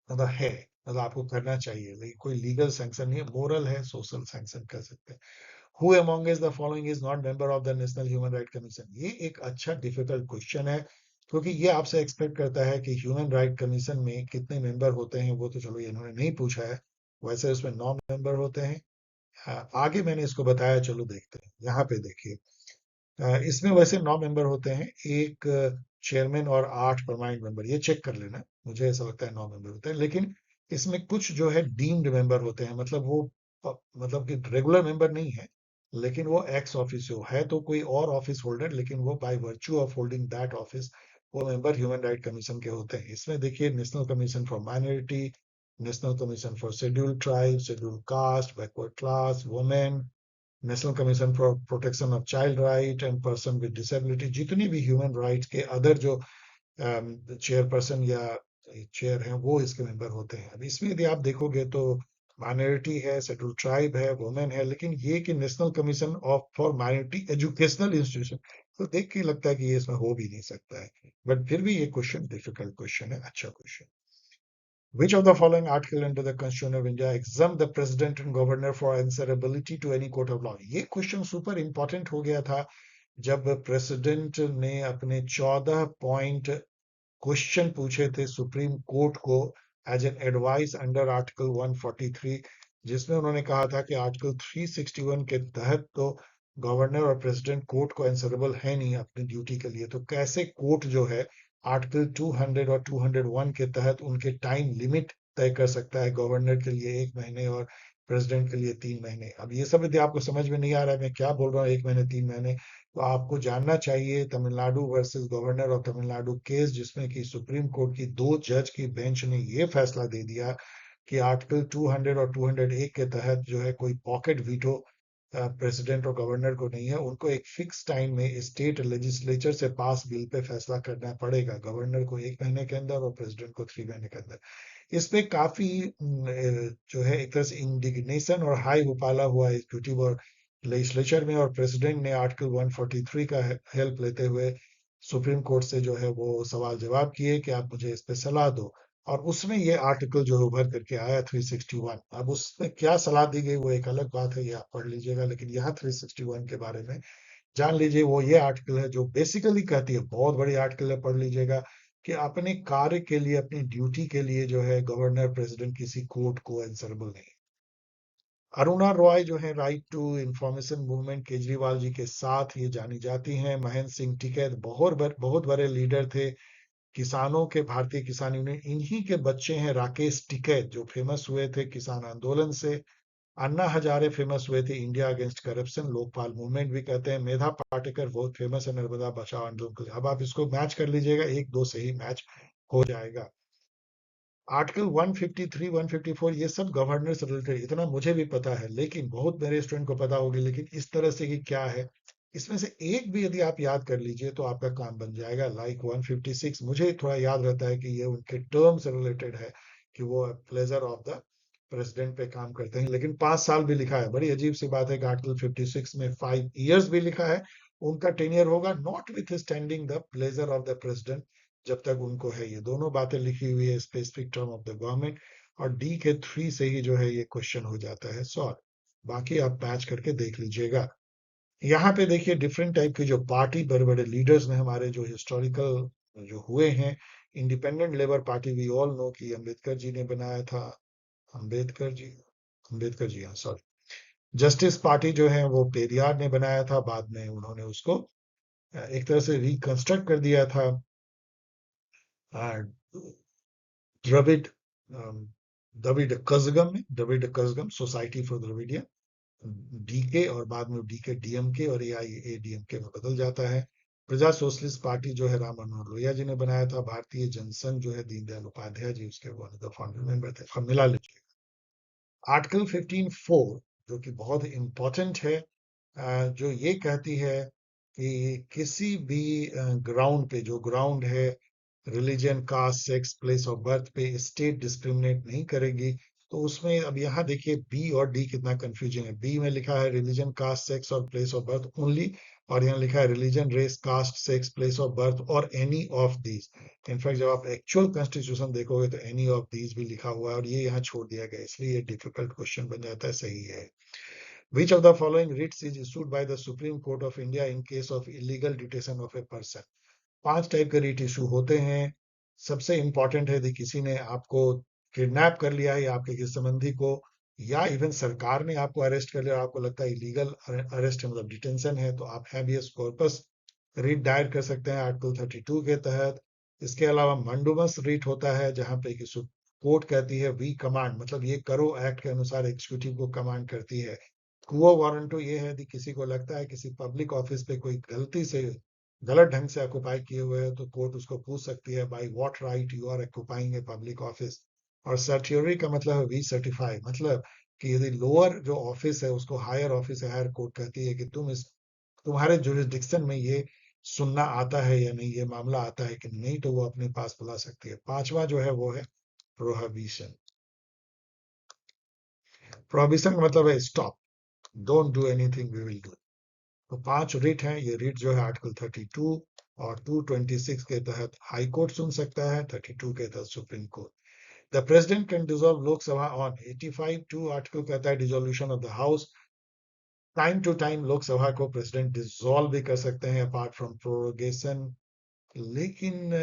मतलब है, मतलब आपको करना चाहिए, लेकिन कोई लीगल सैंक्शन नहीं है, मोरल है, सोशल सैंक्शन कर सकते हैं। Who amongst the following is not member of the national human right commission, ये एक अच्छा डिफिकल्ट क्वेश्चन है क्योंकि ये आपसे एक्सपेक्ट करता है कि ह्यूमन राइट कमीशन में कितने मेंबर होते हैं, वो तो चलो ये इन्होंने नहीं पूछा है, वैसे उसमें 9 मेंबर होते हैं। आगे मैंने इसको बताया, चलो देखते हैं, यहाँ पे देखिए, इसमें वैसे 9 मेंबर होते हैं, एक चेयरमैन और 8 परमानेंट मेंबर, ये चेक कर लेना, मुझे ऐसा लगता है 9 मेंबर होते हैं, लेकिन इसमें कुछ जो है डीम्ड मेंबर होते हैं, मतलब वो मतलब कि रेगुलर मेंबर नहीं है, लेकिन वो एक्स ऑफिसियो है, तो कोई और ऑफिस होल्डर, लेकिन वो by virtue of holding that office वो मेंबर ह्यूमन राइट कमीशन के होते हैं। इसमें देखिए national commission for minority, national commission for scheduled tribe, scheduled caste, backward class, women, national commission for protection of child right and person with disability, जितनी भी ह्यूमन राइट्स के अदर जो चेयरपर्सन या चेयर हैं वो इसके मेंबर होते हैं। अब इसमें यदि आप देखोगे तो माइनॉरिटी है, शेड्यूल ट्राइब है, वुमेन है, लेकिन ये कि national commission of for minority educational institution, तो देख के लगता है कि ये इसमें हो भी नहीं सकता है। बट फिर भी ये क्वेश्चन डिफिकल्ट क्वेश्चन है, अच्छा question. Which of the following article under the Constitution of India exempt the president and governor for answerability to any court of law? ये क्वेश्चन सुपर इंपॉर्टेंट हो गया था जब प्रेसिडेंट ने अपने 14 पॉइंट क्वेश्चन पूछे थे सुप्रीम कोर्ट को as an advice under article 143, जिसमें उन्होंने कहा था कि आर्टिकल 361 के तहत तो गवर्नर और प्रेसिडेंट कोर्ट को आंसरेबल है नहीं अपनी ड्यूटी के लिए, तो कैसे कोर्ट जो है आर्टिकल 200 और 201 के तहत उनके टाइम लिमिट तय कर सकता है, गवर्नर के लिए 1 महीने और प्रेसिडेंट के लिए 3 महीने। अब ये सब यदि आपको समझ में नहीं आ रहा है मैं क्या बोल रहा हूँ 1 महीने 3 महीने, तो आपको जानना चाहिए Tamil Nadu versus governor of Tamil Nadu case, जिसमें कि सुप्रीम कोर्ट की 2 जज की बेंच ने यह फैसला दे दिया कि आर्टिकल 200 और 201 के तहत जो है कोई पॉकेट वीटो प्रेसिडेंट और गवर्नर को नहीं है, उनको एक फिक्स टाइम में स्टेट लेजिस्लेचर से पास बिल पे फैसला करना पड़ेगा, गवर्नर को 1 महीने के अंदर और प्रेसिडेंट को 3 महीने के अंदर। इसमें काफी जो है एक तरह से इंडिग्नेशन और हाई उपाला हुआ एग्जीक्यूटिव और लेजिस्लेचर में, और प्रेसिडेंट ने आर्टिकल 143 का हेल्प लेते हुए सुप्रीम कोर्ट से जो है वो सवाल जवाब किए कि आप मुझे इस पे सलाह दो, और उसमें ये आर्टिकल जो है उभर करके आया 361। अब उसमें क्या सलाह दी गई वो एक अलग बात है, ये आप पढ़ लीजिएगा, लेकिन यहाँ 361 के बारे में जान लीजिए। वो ये आर्टिकल है जो बेसिकली कहती है, बहुत बड़ी आर्टिकल है, पढ़ लीजिएगा, कि अपने कार्य के लिए अपनी ड्यूटी के लिए जो है गवर्नर प्रेसिडेंट किसी कोर्ट को आंसरेबल नहीं। अरुणा रॉय जो है right to information movement Kejriwal ji के साथ ये जानी जाती हैं। महेंद्र सिंह टिकैत बहुत बड़े लीडर थे किसानों के, भारतीय किसान यूनियन, इन्हीं के बच्चे हैं राकेश टिकैत जो फेमस हुए थे किसान आंदोलन से। अन्ना हजारे फेमस हुए थे India against corruption, Lokpal movement भी कहते हैं। मेधा पाटेकर बहुत फेमस है नर्मदा बचाओ आंदोलन के लिए। अब आप इसको मैच कर लीजिएगा, एक दो से ही मैच हो जाएगा। आर्टिकल 153 154 ये सब गवर्नर से रिलेटेड, इतना मुझे भी पता है, लेकिन बहुत मेरे स्टूडेंट को पता होगी, लेकिन इस तरह से कि क्या है, इसमें से एक भी यदि आप याद कर लीजिए तो आपका काम बन जाएगा। लाइक 156 मुझे थोड़ा याद रहता है कि ये उनके टर्म से रिलेटेड है कि वो प्लेजर ऑफ द प्रेसिडेंट पे काम करते हैं, लेकिन 5 साल भी लिखा है। बड़ी अजीब सी बात है कि आर्टिकल 56 में 5 years भी लिखा है, उनका टेन्योर होगा not with standing the pleasure of the president, जब तक उनको है। ये दोनों बातें लिखी हुई है specific term of the government, और डी के 3 से ही जो है ये क्वेश्चन हो जाता है सॉल्व। बाकी आप मैच करके देख लीजिएगा। यहाँ पे देखिए डिफरेंट टाइप के जो पार्टी बड़े बड़े लीडर्स ने हमारे जो हिस्टोरिकल जो हुए हैं। Independent labour party we all know कि अम्बेडकर जी ने बनाया था, अम्बेडकर जी अम्बेडकर जी हाँ सॉरी। जस्टिस पार्टी जो है वो पेरियार ने बनाया था, बाद में उन्होंने उसको एक तरह से रिकंस्ट्रक्ट कर दिया था। Dravida Dravida Kazhagam society for Dravidian DK, और बाद में डीके डीएमके और एआईएडीएमके में बदल जाता है। प्रजा सोशलिस्ट पार्टी जो है राम मनोहर लोहिया जी ने बनाया था। भारतीय जनसंघ जो है दीनदयाल उपाध्याय जी उसके one of the founder member थे। अब मिला लीजिए आर्टिकल 15(4) जो कि बहुत इंपॉर्टेंट है, जो ये कहती है कि किसी भी ग्राउंड पे, जो ग्राउंड है religion, caste, sex, place of birth पे स्टेट डिस्क्रिमिनेट नहीं करेगी। तो उसमें अब यहाँ देखिए बी और डी कितना कंफ्यूजिंग है। बी में लिखा है रिलीजन, कास्ट, सेक्स और प्लेस ऑफ बर्थ ओनली, और यहाँ लिखा है religion, race, caste, sex, place of birth और एनी ऑफ दीज। इनफैक्ट जब आप एक्चुअल कॉन्स्टिट्यूशन देखोगे तो एनी ऑफ दीज भी लिखा हुआ है, और ये यहाँ छोड़ दिया गया, इसलिए ये डिफिकल्ट क्वेश्चन बन जाता है। सही है। Which of the following writs is issued by the Supreme Court of India in case of illegal detention of a person? 5 type के रिट इशू होते हैं। सबसे इंपॉर्टेंट है यदि किसी ने आपको किडनैप कर लिया है या आपके किसी संबंधी को, या इवन सरकार ने आपको अरेस्ट कर लिया और आपको लगता है इलीगल अरेस्ट है, मतलब डिटेंशन है, तो आप हैबियस कॉर्पस रिट दायर कर सकते हैं आर्टिकल 32 के तहत। इसके अलावा मंडूमस रिट होता है जहां पे कि कोर्ट कहती है वी कमांड, मतलब ये करो एक्ट के अनुसार एग्जीक्यूटिव को कमांड करती है। कुओ वारंटो ये है यदि किसी को लगता है किसी पब्लिक ऑफिस पे कोई गलती से गलत ढंग से ऑक्युपाई किए हुए हैं, तो कोर्ट उसको पूछ सकती है by what right you are occupying a public office. और सर्टियोरी का मतलब है वी सर्टिफाई, मतलब कि यदि लोअर जो ऑफिस है उसको हायर ऑफिस है, हायर कोर्ट कहती है कि तुम इस तुम्हारे जुरिस्डिक्शन में ये सुनना आता है या नहीं, ये मामला आता है कि नहीं, तो वो अपने पास बुला सकती है। 5वां जो है वो है प्रोहिबिशन। प्रोहिबिशन का मतलब है stop, don't do anything, we will do. तो 5 रिट हैं। ये रिट जो है आर्टिकल 32 और 226 के तहत हाई कोर्ट सुन सकता है, 32 के तहत supreme court. The president can dissolve Lok Sabha on 85 two article कहता है dissolution of the house. Time to time Lok Sabha को प्रेसिडेंट डिसॉल्व भी कर सकते हैं अपार्ट फ्रॉम प्रोरोगेशन। लेकिन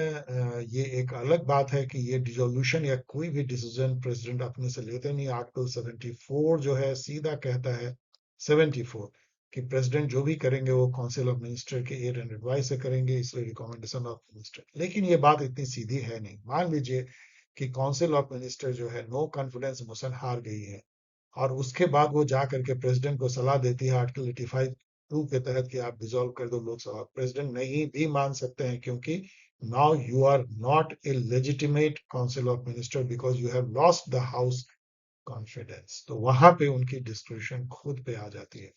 ये एक अलग बात है कि ये डिसोल्यूशन या कोई भी डिसीजन प्रेसिडेंट अपने से लेते नहीं। आर्टिकल 74 जो है सीधा कहता है 74 कि प्रेसिडेंट जो भी करेंगे वो काउंसिल ऑफ मिनिस्टर के एड एंड एडवाइस से करेंगे, इसलिए रिकमेंडेशन ऑफ मिनिस्टर। लेकिन ये बात इतनी सीधी है नहीं। मान लीजिए कि काउंसिल ऑफ मिनिस्टर जो है नो कॉन्फिडेंस मोशन हार गई है और उसके बाद वो जा करके प्रेसिडेंट को सलाह देती है आर्टिकल 85 टू के तहत कि आप डिसॉल्व कर दो लोकसभा। प्रेसिडेंट नहीं भी मान सकते हैं क्योंकि now you are not a legitimate council of minister because you have lost the house confidence. तो वहां पे उनकी डिस्क्रिप्शन खुद पे आ जाती है।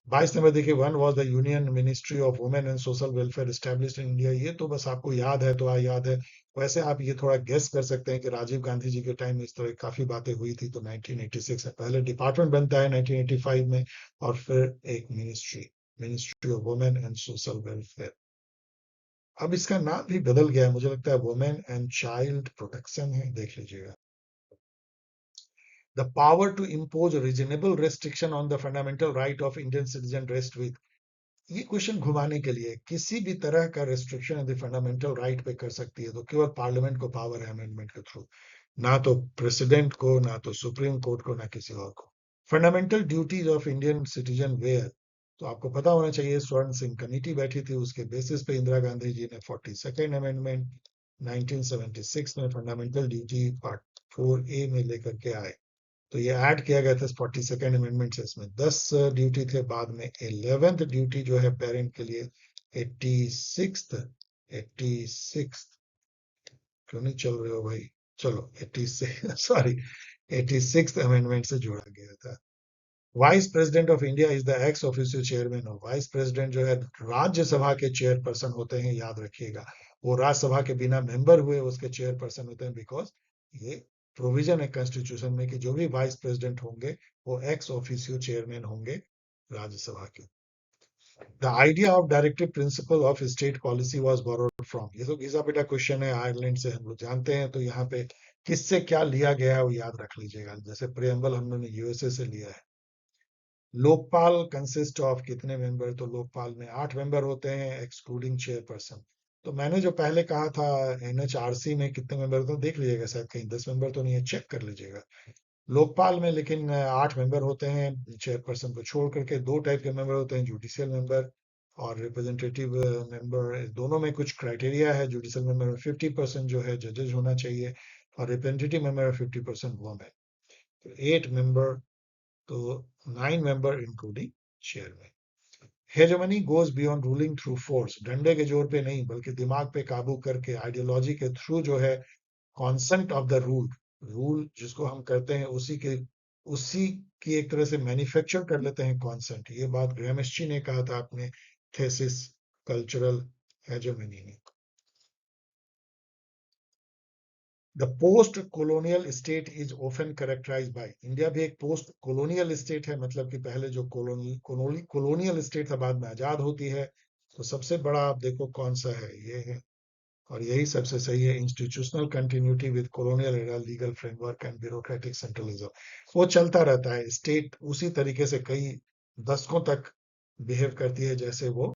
22 नंबर देखिए, one was the union ministry of women and social welfare established in India. ये तो बस आपको याद है तो याद है। वैसे आप ये थोड़ा गेस कर सकते हैं कि राजीव गांधी जी के टाइम में इस तरह काफी बातें हुई थी। तो 1986 में पहले डिपार्टमेंट बनता है 1985 में, और फिर एक ministry, ministry of women and social welfare. अब इसका नाम भी बदल गया है, मुझे लगता है वुमेन एंड चाइल्ड प्रोटेक्शन है, देख लीजिएगा। The power to impose reasonable restriction on the fundamental right of Indian citizen rest with. ये क्वेश्चन घुमाने के लिए किसी भी तरह का रेस्ट्रिक्शन यदि फंडामेंटल राइट पे कर सकती है तो केवल पार्लियामेंट को पावर है अमेंडमेंट के थ्रू, ना तो प्रेसिडेंट को, ना तो सुप्रीम कोर्ट को, ना किसी और को। Fundamental duties of Indian citizen were, तो आपको पता होना चाहिए स्वर्ण सिंह कमेटी बैठी थी, उसके बेसिस पे इंदिरा गांधी जी ने 42nd अमेंडमेंट 1976 में फंडामेंटल ड्यूटी पार्ट 4A में लेकर के आए। तो ये ऐड किया गया था 42nd अमेंडमेंट से। इसमें 10 ड्यूटी थे, बाद में 11th ड्यूटी जो है पेरेंट के लिए 86 क्यों नहीं चल रहे हो भाई, चलो 86 सॉरी 86 अमेंडमेंट से जोड़ा गया था। Vice president of India is the x official chairman of. Vice president जो है राज्यसभा के चेयरपर्सन होते हैं, याद रखिएगा। वो राज्यसभा के बिना मेंबर हुए उसके चेयरपर्सन होते हैं, बिकॉज ये प्रोविजन है कॉन्स्टिट्यूशन में कि जो भी वाइस प्रेसिडेंट होंगे वो एक्स ऑफिशियो चेयरमैन होंगे राज्यसभा के। The idea of directive principle of state policy was borrowed from. ये तो घिसा पिटा क्वेश्चन है, आयरलैंड से हम लोग जानते हैं। तो यहाँ पे किससे क्या लिया गया है वो याद रख लीजिएगा। जैसे प्रियम्बल हम लोगों ने यूएसए से लिया है। लोकपाल कंसिस्ट ऑफ कितने मेंबर, तो लोकपाल में 8 मेंबर होते हैं एक्सक्लूडिंग चेयरपर्सन। तो मैंने जो पहले कहा था एनएचआरसी में कितने मेंबर होते हैं देख लीजिएगा, शायद कहीं 10 मेंबर तो नहीं है, चेक कर लीजिएगा। लोकपाल में लेकिन 8 मेंबर होते हैं, चेयरपर्सन को छोड़ करके। 2 टाइप के मेंबर होते हैं, जुडिशियल मेंबर और रिप्रेजेंटेटिव मेंबर। दोनों में कुछ क्राइटेरिया है। जुडिशियल मेंबर में 50% जो है जजेस होना चाहिए और रिप्रेजेंटेटिव मेंबर में 50% वुमेन। तो 8 मेंबर, तो 9 member including chairman. Hegemony goes beyond ruling through force. डंडे के जोर पे नहीं बल्कि दिमाग पे काबू करके आइडियोलॉजी के थ्रू जो है consent of the rule, rule जिसको हम करते हैं उसी की एक तरह से मैन्युफैक्चर कर लेते हैं कॉन्सेंट। ये बात ग्रैमस्ची ने कहा था अपने थेसिस कल्चरल हेजेमनी में। The post colonial state is often characterise by. India भी एक पोस्ट कोलोनियल स्टेट है, मतलब कि पहले जो कोलोनियल स्टेट था बाद में आजाद होती है। तो सबसे बड़ा आप देखो कौन सा है, ये है, और यही सबसे सही है। Institutional continuity with colonial era legal framework and bureaucratic centralism. वो चलता रहता है, स्टेट उसी तरीके से कई दशकों तक बिहेव करती है जैसे वो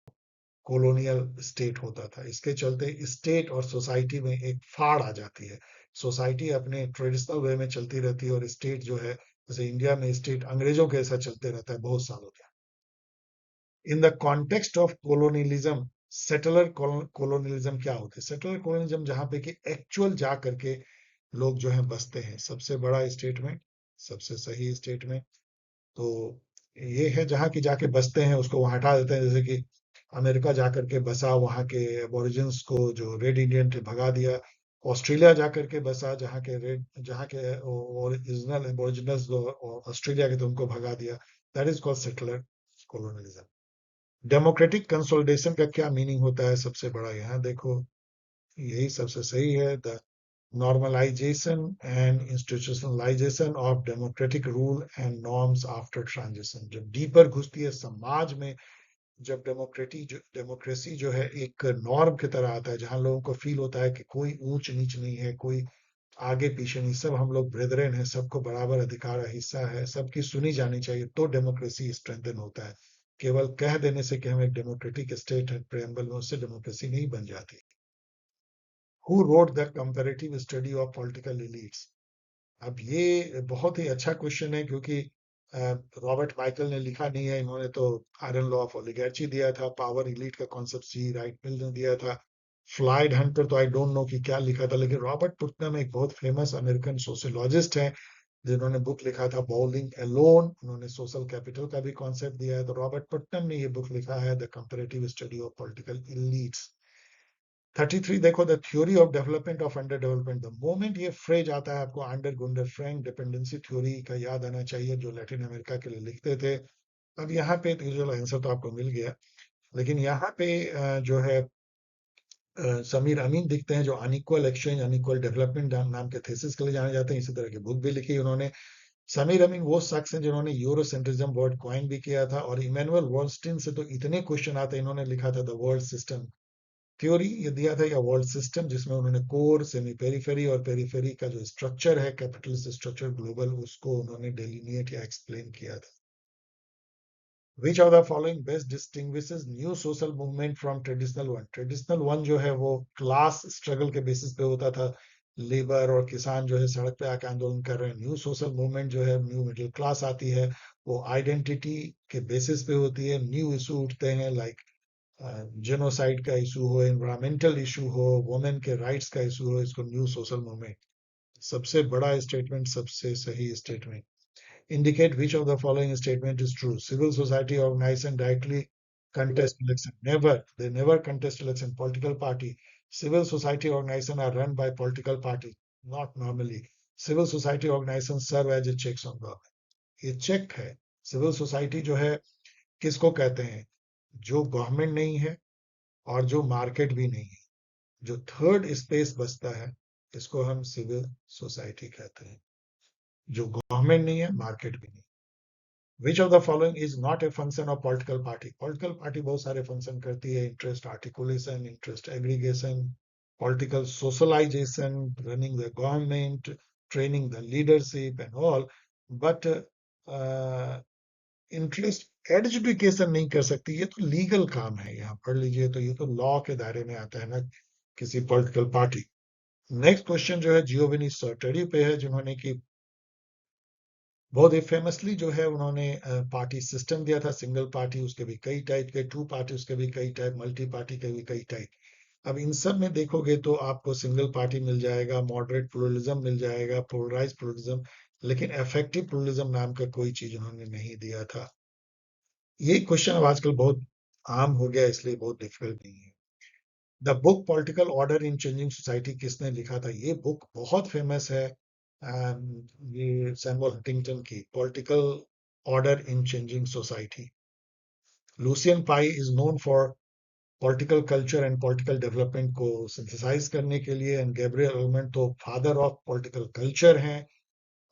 कॉलोनियल स्टेट होता था। इसके चलते स्टेट और सोसाइटी में एक फाड़ आ जाती है। सोसाइटी अपने ट्रेडिशनल वे में चलती रहती है और स्टेट जो है, जैसे इंडिया में स्टेट अंग्रेजों के ऐसा चलते रहता है बहुत सालों तक। In the context of colonialism, settler colonialism क्या होते हैं? सेटलर कोलोनियलिज्म जहां पे कि एक्चुअल जा करके लोग जो है बसते हैं। सबसे बड़ा स्टेटमेंट, सबसे सही स्टेटमेंट तो ये है, जहाँ की जाके बसते हैं उसको वहां हटा देते हैं। जैसे कि अमेरिका जाकर के बसा, वहां के एबोरिजिन्स को जो रेड इंडियन थे भगा दिया। ऑस्ट्रेलिया जाकर के बसा, जहाँ के ओरिजिनल एबोरिजिनल्स ऑस्ट्रेलिया के थे उनको भगा दिया। That is called settler colonialism. Democratic consolidation का क्या मीनिंग होता है? सबसे बड़ा यहाँ देखो, यही सबसे सही है। The normalisation and institutionalisation of democratic rule and norms after transition. जब डीपर घुसती है समाज में, जब डेमोक्रेसी जो है एक नॉर्म की तरह आता है, जहां लोगों को फील होता है कि कोई ऊंच नीच नहीं है, कोई आगे पीछे नहीं, सब हम लोग ब्रेदरन है, सबको बराबर अधिकार हिस्सा है, सबकी सुनी जानी चाहिए, तो डेमोक्रेसी स्ट्रेंथन होता है। केवल कह देने से कि हम एक डेमोक्रेटिक स्टेट है प्रेम्बल में, उससे डेमोक्रेसी नहीं बन जाती। Who wrote the comparative study of political elites? अब ये बहुत ही अच्छा क्वेश्चन है, क्योंकि रॉबर्ट माइकल ने लिखा नहीं है, इन्होंने तो आयरन लॉ ऑफ ओलिगार्ची दिया था, पावर इलीट का कॉन्सेप्ट सी राइट मिल ने दिया था। फ्लाइड हंटर तो आई डोंट नो कि क्या लिखा था, लेकिन रॉबर्ट पुटनम एक बहुत फेमस अमेरिकन सोशियोलॉजिस्ट है, जिन्होंने बुक लिखा था बॉलिंग अलोन, उन्होंने सोशल कैपिटल का भी कॉन्सेप्ट दिया है। तो रॉबर्ट पुटनम ने ये बुक लिखा है, the comparative study of political elites. 33 देखो, the theory of development of under development. The moment ये फ्रेज आता है आपको, under Gundar Frank dependency theory का याद आना चाहिए, जो लैटिन अमेरिका के लिए लिखते थे। अब यहाँ पे यूजुअल आंसर तो आपको मिल गया, लेकिन यहाँ पे जो है समीर अमीन दिखते हैं, जो अनइक्वल एक्सचेंज अनइक्वल डेवलपमेंट नाम के थीसिस के लिए जाने जाते हैं। इसी तरह की बुक भी लिखी उन्होंने। समीर अमीन वो शख्स हैं जिन्होंने यूरोसेंट्रिज्म वर्ड क्वाइन भी किया था, और इमैनुअल वॉलस्टीन से तो इतने क्वेश्चन आते हैं, इन्होंने लिखा था द वर्ल्ड सिस्टम थ्योरी, ये दिया था, या वर्ल्ड सिस्टम, जिसमें उन्होंने कोर, सेमी पेरिफेरी और पेरिफेरी का जो स्ट्रक्चर है, कैपिटलिस्ट स्ट्रक्चर ग्लोबल, उसको उन्होंने डेलिनिएट या एक्सप्लेन किया था। Which of the following best distinguishes new social movement from traditional one? Traditional one जो है वो क्लास स्ट्रगल के बेसिस पे होता था, लेबर और किसान जो है सड़क पे आके आंदोलन कर रहे हैं। न्यू सोशल मूवमेंट जो है, न्यू मिडिल क्लास आती है, वो आइडेंटिटी के बेसिस पे होती है। न्यू इशू उठते हैं, लाइक जेनोसाइड का इशू हो, एनवायरमेंटल इशू हो, वुमेन के राइट्स का इशू हो, इसको न्यू सोशल मूवमेंट। सबसे बड़ा स्टेटमेंट, सबसे सही statement. Indicate which of the following statement is true. Civil society organization directly contest election. Never. They never contest election. Political party. Civil society organization are run by political party. Not normally. Civil society organizations serve as a checks on government. ये चेक है। सिविल सोसाइटी जो है किसको कहते हैं? जो गवर्नमेंट नहीं है और जो मार्केट भी नहीं है, जो थर्ड स्पेस बचता है, इसको हम सिविल सोसाइटी कहते हैं। जो गवर्नमेंट नहीं है, मार्केट भी नहीं। Which of the following is not a function of political party? Political party बहुत सारे फंक्शन करती है, interest articulation, interest aggregation, political socialization, running the government, training the leadership and all, but interest adjudication नहीं कर सकती। ये तो लीगल काम है, यहाँ पढ़ लीजिए, तो ये तो लॉ के दायरे में आता है ना, किसी पॉलिटिकल पार्टी। नेक्स्ट क्वेश्चन जो है जियोविनी सर्टरी पे है, जिन्होंने की बहुत ही फेमसली जो है उन्होंने पार्टी सिस्टम दिया था, सिंगल पार्टी, उसके भी कई टाइप के, टू पार्टी उसके भी कई टाइप, मल्टी पार्टी के भी कई टाइप। अब इन सब में देखोगे तो आपको सिंगल पार्टी मिल जाएगा, मॉडरेट प्लुरलिज्म मिल जाएगा, पोलराइज प्लुरलिज्म, लेकिन इफेक्टिव प्लुरलिज्म नाम का कोई चीज उन्होंने नहीं दिया था। ये क्वेश्चन अब आजकल बहुत आम हो गया, इसलिए बहुत डिफिकल्ट नहीं है। The book political order in changing society किसने लिखा था? ये बुक बहुत फेमस है, ये सैमुअल हंटिंगटन की, political order in changing society. Lucien pi is known for political culture and political development को सिंथेसाइज करने के लिए, एंड गैब्रियल अल्मंड तो फादर ऑफ पॉलिटिकल कल्चर हैं,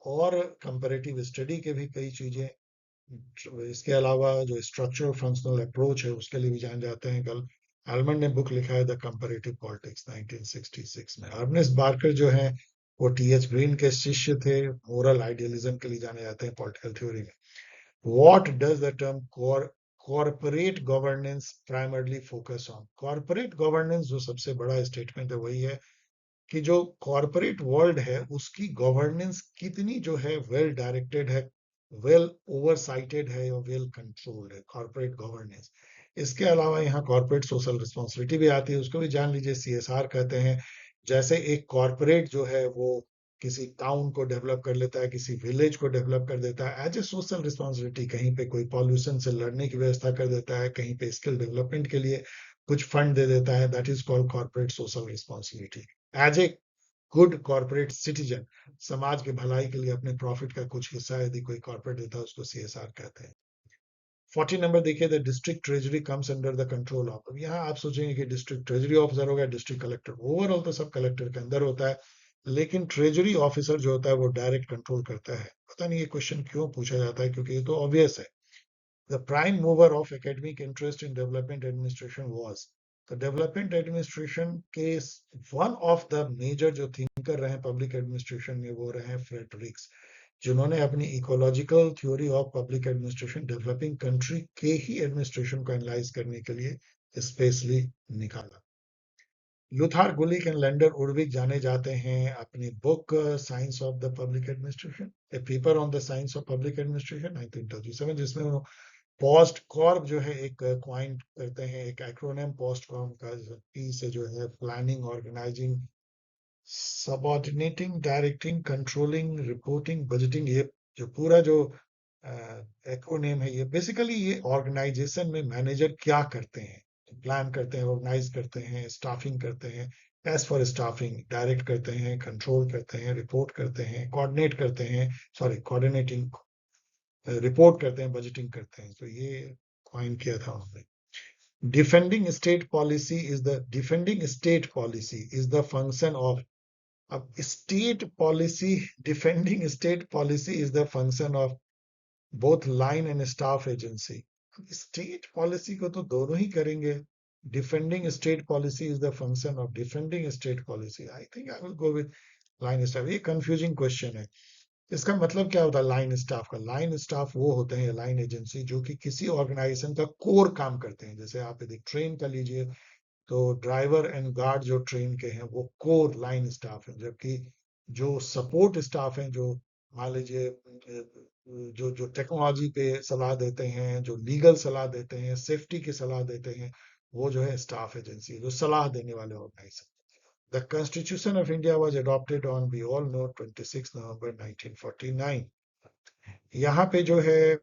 और कंपैरेटिव स्टडी के भी कई चीजें। इसके अलावा जो स्ट्रक्चरल फंक्शनल अप्रोच है, उसके लिए भी जान जाते हैं। कल आलमंड ने बुक लिखा है द कंपैरेटिव पॉलिटिक्स 1966 में। अर्नेस्ट बार्कर जो है वो टीएच ग्रीन के शिष्य थे, मोरल आइडियलिज्म के लिए जाने जाते हैं पॉलिटिकल थ्योरी में। What does the term corporate governance primarily focus on? Corporate governance जो सबसे बड़ा स्टेटमेंट है वही है कि जो कॉरपोरेट वर्ल्ड है उसकी गवर्नेंस कितनी जो है वेल डायरेक्टेड है, वेल ओवरसाइटेड है, या वेल कंट्रोल्ड है, कॉरपोरेट गवर्नेंस। इसके अलावा यहाँ कॉरपोरेट सोशल रिस्पॉन्सिबिलिटी भी आती है, उसको भी जान लीजिए, सीएसआर कहते हैं। जैसे एक कॉरपोरेट जो है वो किसी टाउन को डेवलप कर लेता है, किसी विलेज को डेवलप कर देता है एज ए सोशल रिस्पॉन्सिबिलिटी, कहीं पे कोई पॉल्यूशन से लड़ने की व्यवस्था कर देता है, कहीं पे स्किल डेवलपमेंट के लिए कुछ फंड दे देता है, that is called corporate social responsibility. As a good corporate citizen, समाज की भलाई के लिए अपने प्रॉफिट का कुछ हिस्सा यदि कोई कॉर्पोरेट देता है, उसको सीएसआर कहते हैं। 40 नंबर देखिए, the district treasury comes under the control of. यहाँ आप सोचेंगे कि डिस्ट्रिक्ट ट्रेजरी ऑफिसर हो गया, डिस्ट्रिक्ट कलेक्टर, ओवरऑल तो सब कलेक्टर के अंदर होता है, लेकिन ट्रेजरी ऑफिसर जो होता है वो डायरेक्ट कंट्रोल करता है। पता नहीं ये क्वेश्चन क्यों पूछा जाता है, क्योंकि ये तो ऑब्वियस है। The prime mover of academic interest in development administration was, तो डेवलपमेंट एडमिनिस्ट्रेशन के वन ऑफ द मेजर जो थिंकर रहे पब्लिक एडमिनिस्ट्रेशन में वो रहे फ्रेडरिक्स, जिन्होंने अपनी ecological theory of public administration developing country के ही एडमिनिस्ट्रेशन को एनालाइज करने के लिए स्पेशली निकाला। लुथार गुलिक एंड लैंडर उर्विक जाने जाते हैं अपनी book science of the public administration, A paper on the science of public administration 1937, जिसमें उन्होंने पोस्ट कॉर्प जो है एक क्वाइन करते हैं, एक एक्रोनिम पोस्ट कॉर्प का, पी से जो है planning, organising, subordinating, directing, controlling, reporting, budgeting, ये जो पूरा जो एक्रोनिम है, ये बेसिकली ये ऑर्गेनाइजेशन में मैनेजर क्या करते हैं, प्लान करते हैं, ऑर्गेनाइज करते हैं, स्टाफिंग करते हैं, टेस्ट फॉर स्टाफिंग, डायरेक्ट करते हैं, कंट्रोल करते हैं, रिपोर्ट करते हैं, कोऑर्डिनेट करते हैं, सॉरी कोऑर्डिनेटिंग, रिपोर्ट करते हैं, बजटिंग करते हैं। तो ये कॉइन किया था उन्होंने। Defending state policy is the function of, अब state policy, defending state policy is the function of both line and staff agency. State policy को तो दोनों ही करेंगे। Defending state policy is the function of defending state policy. I think I will go with line staff. ये कंफ्यूजिंग क्वेश्चन है। इसका मतलब क्या होता है लाइन स्टाफ का? लाइन स्टाफ वो होते हैं, लाइन एजेंसी, जो कि किसी ऑर्गेनाइजेशन का कोर काम करते हैं। जैसे आप यदि ट्रेन का लीजिए तो ड्राइवर एंड गार्ड जो ट्रेन के हैं वो कोर लाइन स्टाफ है, जबकि जो सपोर्ट स्टाफ हैं, जो मान लीजिए जो जो टेक्नोलॉजी पे सलाह देते हैं, जो लीगल सलाह देते हैं, सेफ्टी की सलाह देते हैं, वो जो है स्टाफ एजेंसी, जो सलाह देने वाले organisation. The Constitution of India was adopted on, we all know, 26 November 1949। यहाँ पे जो है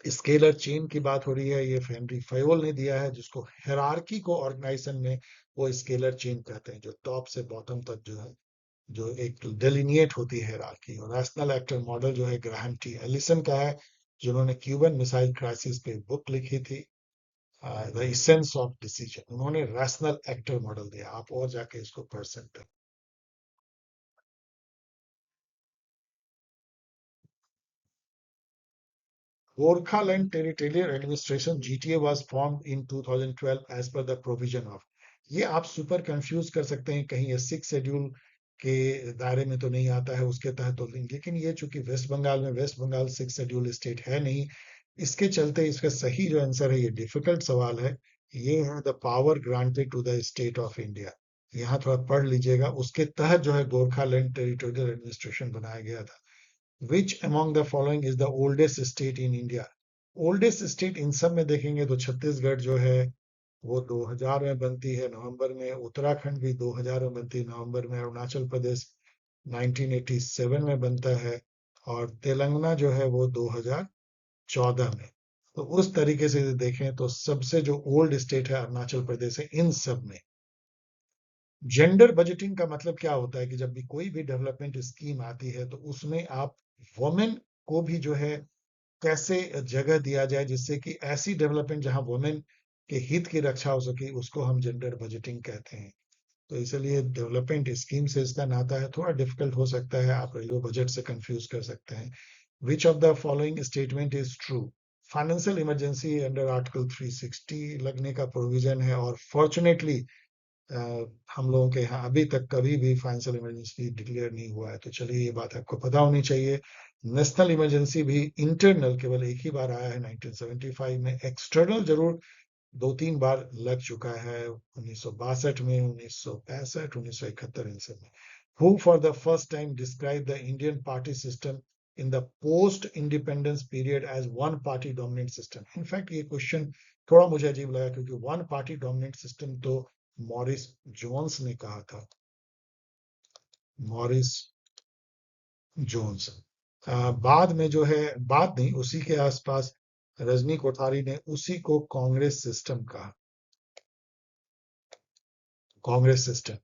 स्केलर चेन की बात हो रही है, ये हेनरी फयोल ने दिया है, जिसको हेरारकी को ऑर्गेनाइजेशन में वो स्केलर चेन कहते हैं, जो टॉप से बॉटम तक जो है, जो एक डेलिनिएट होती है हेरारकी। और रैशनल एक्टर मॉडल जो है ग्राहम टी एलिसन का है, जिन्होंने क्यूबन मिसाइल क्राइसिस पे बुक लिखी थी, द इसेंस ऑफ डिसीजन। उन्होंने रैशनल एक्टर मॉडल दिया, आप और जाके इसको पढ़ सकते हैं। Gorkhaland Territorial Administration (GTA) was formed in 2012 as per the provision of। ये आप सुपर कंफ्यूज कर सकते हैं, कहीं ये सिक्स शेड्यूल के दायरे में तो नहीं आता है, उसके तहत तो नहीं, लेकिन ये चूंकि वेस्ट बंगाल में, West Bengal six schedule state है नहीं, इसके चलते इसका सही जो आंसर है, ये डिफिकल्ट सवाल है, ये है the power granted to the state of India. यहाँ थोड़ा पढ़ लीजिएगा, उसके तहत जो है गोरखालैंड टेरिटोरियल एडमिनिस्ट्रेशन बनाया गया था। Which among the following is the oldest state in India? Oldest state in सब में देखेंगे तो छत्तीसगढ़ जो है वो 2000 में बनती है नवंबर में, उत्तराखंड भी 2000 में बनती है नवंबर में, अरुणाचल प्रदेश 1987 में बनता है, और तेलंगाना जो है वो 2014 में। तो उस तरीके से देखें तो सबसे जो ओल्ड स्टेट है अरुणाचल प्रदेश है इन सब में। जेंडर बजटिंग का मतलब क्या होता है कि जब भी कोई भी डेवलपमेंट स्कीम आती है तो उसमें आप वुमेन को भी जो है कैसे जगह दिया जाए, जिससे कि ऐसी डेवलपमेंट जहां वुमेन के हित की रक्षा हो सके, उसको हम जेंडर बजटिंग कहते हैं। तो इसलिए डेवलपमेंट स्कीम से इसका नाता है, थोड़ा डिफिकल्ट हो सकता है, आप रेलवे बजट से कंफ्यूज कर सकते हैं। Which of the following statement is true? Financial emergency under article 360 लगने का प्रोविजन है, और फॉर्चुनेटली हम लोगों के यहाँ अभी तक कभी भी फाइनेंशियल इमरजेंसी डिक्लेयर नहीं हुआ है। तो चलिए, ये बात आपको पता होनी चाहिए। नेशनल इमरजेंसी भी इंटरनल केवल एक ही बार आया है 1975 में, एक्सटर्नल जरूर दो तीन बार लग चुका है, 1962 में, 1965, 1971, इन सब में। Who for the first time describe the Indian party system in the post independence period as one party dominant system? In fact ये क्वेश्चन थोड़ा मुझे अजीब लगा, क्योंकि वन पार्टी डोमिनेंट सिस्टम तो मॉरिस जोन्स ने कहा था, मॉरिस जोन्स। बाद में जो है, बाद नहीं, उसी के आसपास रजनी कोठारी ने उसी को कांग्रेस सिस्टम कहा, कांग्रेस सिस्टम।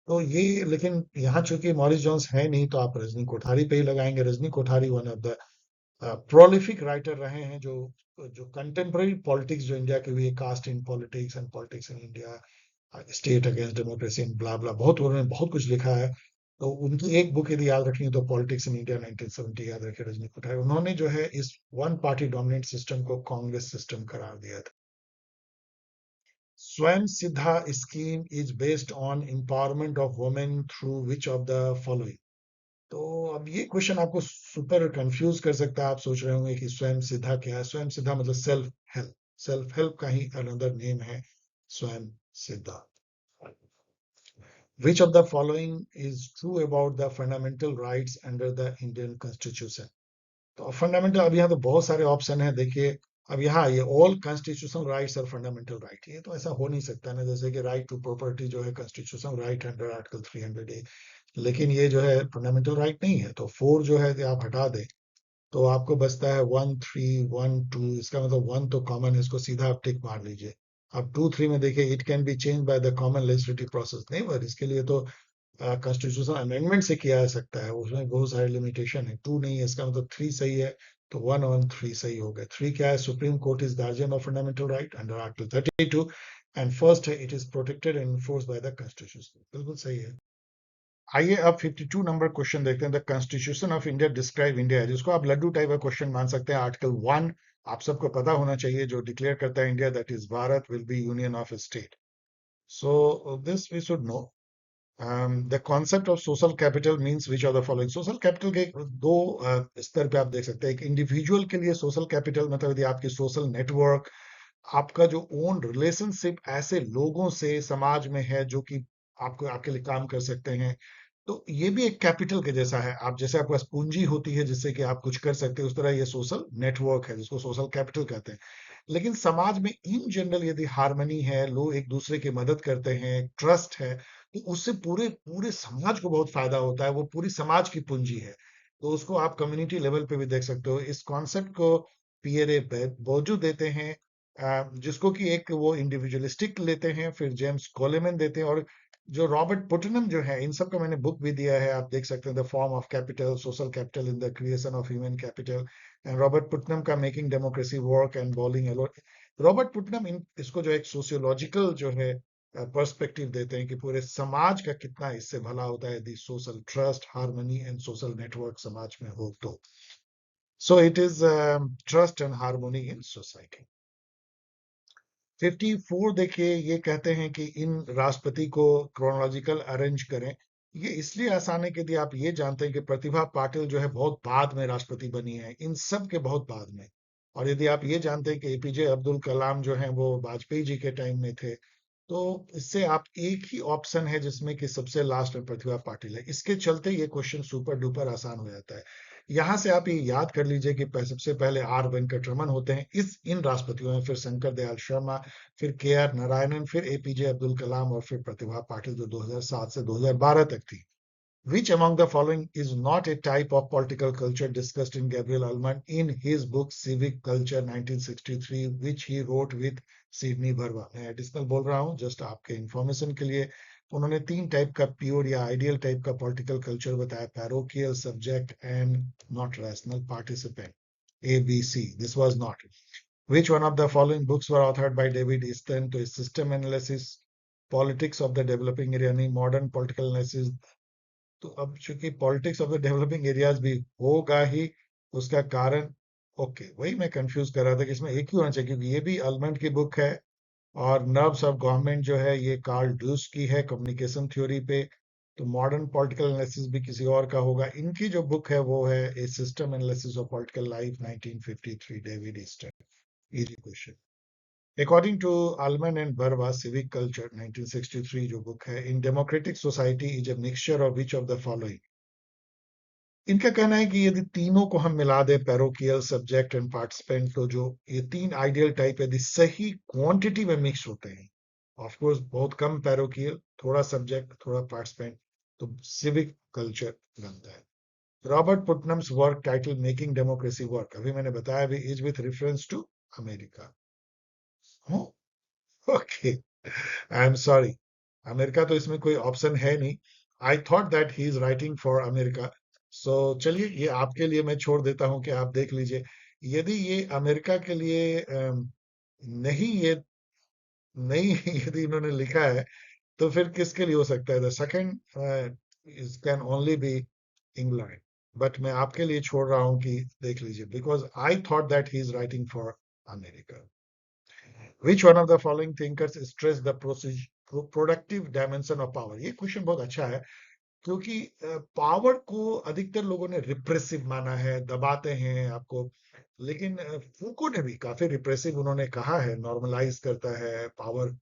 तो ये, लेकिन यहाँ चूंकि मॉरिस जोन्स है नहीं, तो आप रजनी कोठारी पे ही लगाएंगे। Rajni Kothari one of the prolific writer रहे हैं, जो जो कंटेम्प्रेरी पॉलिटिक्स जो इंडिया की हुई है, caste in politics and politics in India, state against democracy and blah blah, बहुत उन्होंने बहुत कुछ लिखा है। तो उनकी एक बुक यदि याद रखनी है तो पॉलिटिक्स इन इंडिया 1970 याद रखे रजनी कोठारी। उन्होंने जो है इस वन पार्टी डोमिनेंट सिस्टम को कांग्रेस सिस्टम करार दिया था। स्वयं सिद्धा scheme is based on empowerment of women through which of the following. तो अब ये क्वेश्चन आपको सुपर कंफ्यूज कर सकता है। आप सोच रहे होंगे कि स्वयं सिद्धा क्या है। स्वयं सिद्धा मतलब हेल्प सेल्फ हेल्प का ही अनदर नेम है स्वयं सिद्धा। Which of the following is true about the fundamental rights under the Indian Constitution? तो फंडामेंटल, अब यहाँ तो बहुत सारे ऑप्शन है, देखिए। अब यहाँ ये ऑल कॉन्स्टिट्यूशनल राइट्स और फंडामेंटल राइट, ये तो ऐसा हो नहीं सकता ना। जैसे कि राइट टू प्रॉपर्टी जो है constitutional right under article 300A, लेकिन ये जो है फंडामेंटल राइट नहीं है। तो 4 जो है आप हटा दें तो आपको बचता है 1, 3, 1, 2। इसका मतलब 1 तो कॉमन है, इसको सीधा आप टिक मार लीजिए। अब 2, 3 में देखिए, it can be change by the common legislative process. नहीं, पर इसके लिए तो कॉन्स्टिट्यूशन अमेंडमेंट से किया जा सकता है, उसमें बहुत सारे लिमिटेशन है। 2 नहीं है, इसका मतलब 3 सही है। तो 1 और 3 सही हो गए। 3 क्या है? Supreme Court is guardian of fundamental right under article 32। And first है, it is protected and enforced by the constitution. बिल्कुल सही है। आइए अब 52 नंबर क्वेश्चन देखते हैं। The constitution of India describe India है, जिसको आप लड्डू टाइप का क्वेश्चन मान सकते हैं। आर्टिकल 1 आप सबको पता होना चाहिए, जो डिक्लेयर करता है India that is Bharat will be union of state. So this we should know. The concept of social capital means which of the following. Social capital के दो स्तर पे आप देख सकते हैं। एक इंडिविजुअल के लिए सोशल कैपिटल मतलब यदि आपकी सोशल नेटवर्क, आपका जो ओन रिलेशनशिप ऐसे लोगों से समाज में है जो कि आपको आपके लिए काम कर सकते हैं, तो ये भी एक कैपिटल के जैसा है। आप जैसे आपके पास पूंजी होती है जिससे कि आप कुछ कर सकते हैं, उस तरह ये सोशल नेटवर्क है जिसको सोशल कैपिटल कहते हैं। लेकिन समाज में इन जनरल यदि हार्मनी है, लोग एक दूसरे की मदद करते हैं, ट्रस्ट है, तो उससे पूरे पूरे समाज को बहुत फायदा होता है। वो पूरी समाज की पूंजी है। तो उसको आप कम्युनिटी लेवल पे भी देख सकते हो। इस कॉन्सेप्ट को पियरे बोर्जू देते हैं, जिसको कि एक वो इंडिविजुअलिस्टिक लेते हैं, फिर जेम्स कोलेमैन देते हैं, और जो रॉबर्ट पुटनम जो है, इन सब का मैंने बुक भी दिया है, आप देख सकते हैं। The form of capital, social capital in the creation of human capital, and Robert Putnam का making democracy work and bowling alone. Robert Putnam इसको जो एक सोशियोलॉजिकल जो है पर्सपेक्टिव देते हैं कि पूरे समाज का कितना इससे भला होता है यदि social trust, harmony and social network समाज में हो तो। So it is trust and harmony in society. 54 देखिए, ये कहते हैं कि इन राष्ट्रपति को क्रोनोलॉजिकल अरेंज करें। ये इसलिए आसान है कि यदि आप ये जानते हैं कि प्रतिभा पाटिल जो है बहुत बाद में राष्ट्रपति बनी है, इन सब के बहुत बाद में। और यदि आप ये जानते हैं कि एपीजे अब्दुल कलाम जो है वो वाजपेयी जी के टाइम में थे, तो इससे आप एक ही ऑप्शन है जिसमें कि सबसे लास्ट में प्रतिभा पाटिल है। इसके चलते ये क्वेश्चन सुपर डुपर आसान हो जाता है। यहां से आप ये याद कर लीजिए कि सबसे पहले आर वेंकटरमन होते हैं इस इन राष्ट्रपतियों में, फिर शंकर दयाल शर्मा, फिर के आर नारायणन, फिर एपीजे अब्दुल कलाम, और फिर प्रतिभा पाटिल जो 2007 से 2012 तक थी। Which among the following is not a type of political culture discussed in Gabriel Allman in his book Civic Culture 1963, which he wrote with Sidney Barwa? मैं एडिशनल बोल रहा हूँ जस्ट आपके इंफॉर्मेशन के लिए। उन्होंने 3 टाइप का प्योर या आइडियल टाइप का पॉलिटिकल कल्चर बताया: parochial, subject and not rational participant. A B C, this was not. Which one of the following books were authored by David Easton? तो system analysis, politics of the developing area, नहीं, modern political analysis। तो अब चूंकि politics of the developing areas भी होगा ही, उसका कारण, ओके, वही मैं कंफ्यूज कर रहा था कि इसमें एक ही होना चाहिए, क्योंकि ये भी अल्मंड की बुक है, और नर्व्स ऑफ गवर्नमेंट जो है ये कार्ल ड्यूस की है कम्युनिकेशन थ्योरी पे। तो मॉडर्न पॉलिटिकल एनालिसिस भी किसी और का होगा। इनकी जो बुक है वो है a system analysis of political life 1953, David Easton. Easy question. According to Allman and Barwa, Civic Culture 1963 जो बुक है, in democratic society is a mixture of which of the following? इनका कहना है कि यदि तीनों को हम मिला दें, पैरोकियल, सब्जेक्ट एंड पार्टिसिपेंट, तो जो ये 3 आइडियल टाइप यदि सही क्वांटिटी में मिक्स होते हैं, ऑफ कोर्स बहुत कम पैरोकियल, थोड़ा सब्जेक्ट, थोड़ा पार्टिसिपेंट, तो सिविक कल्चर बनता है। Robert Putnam's work title making democracy work, अभी मैंने बताया भी, is with reference to America. Okay, I am sorry, America तो इसमें कोई ऑप्शन है नहीं। I thought that he is writing for America. So चलिए, ये आपके लिए मैं छोड़ देता हूं कि आप देख लीजिए। यदि ये अमेरिका के लिए नहीं, ये नहीं यदि इन्होंने लिखा है, तो फिर किसके लिए हो सकता है? The second can only be England, but मैं आपके लिए छोड़ रहा हूं कि देख लीजिए, because I thought that he is writing for America. Which one of the following thinkers stress the productive dimension of power? ये क्वेश्चन बहुत अच्छा है, क्योंकि पावर को अधिकतर लोगों ने रिप्रेसिव माना है, दबाते हैं आपको, लेकिन फूको ने भी काफी रिप्रेसिव उन्होंने कहा है, नॉर्मलाइज करता है पावर,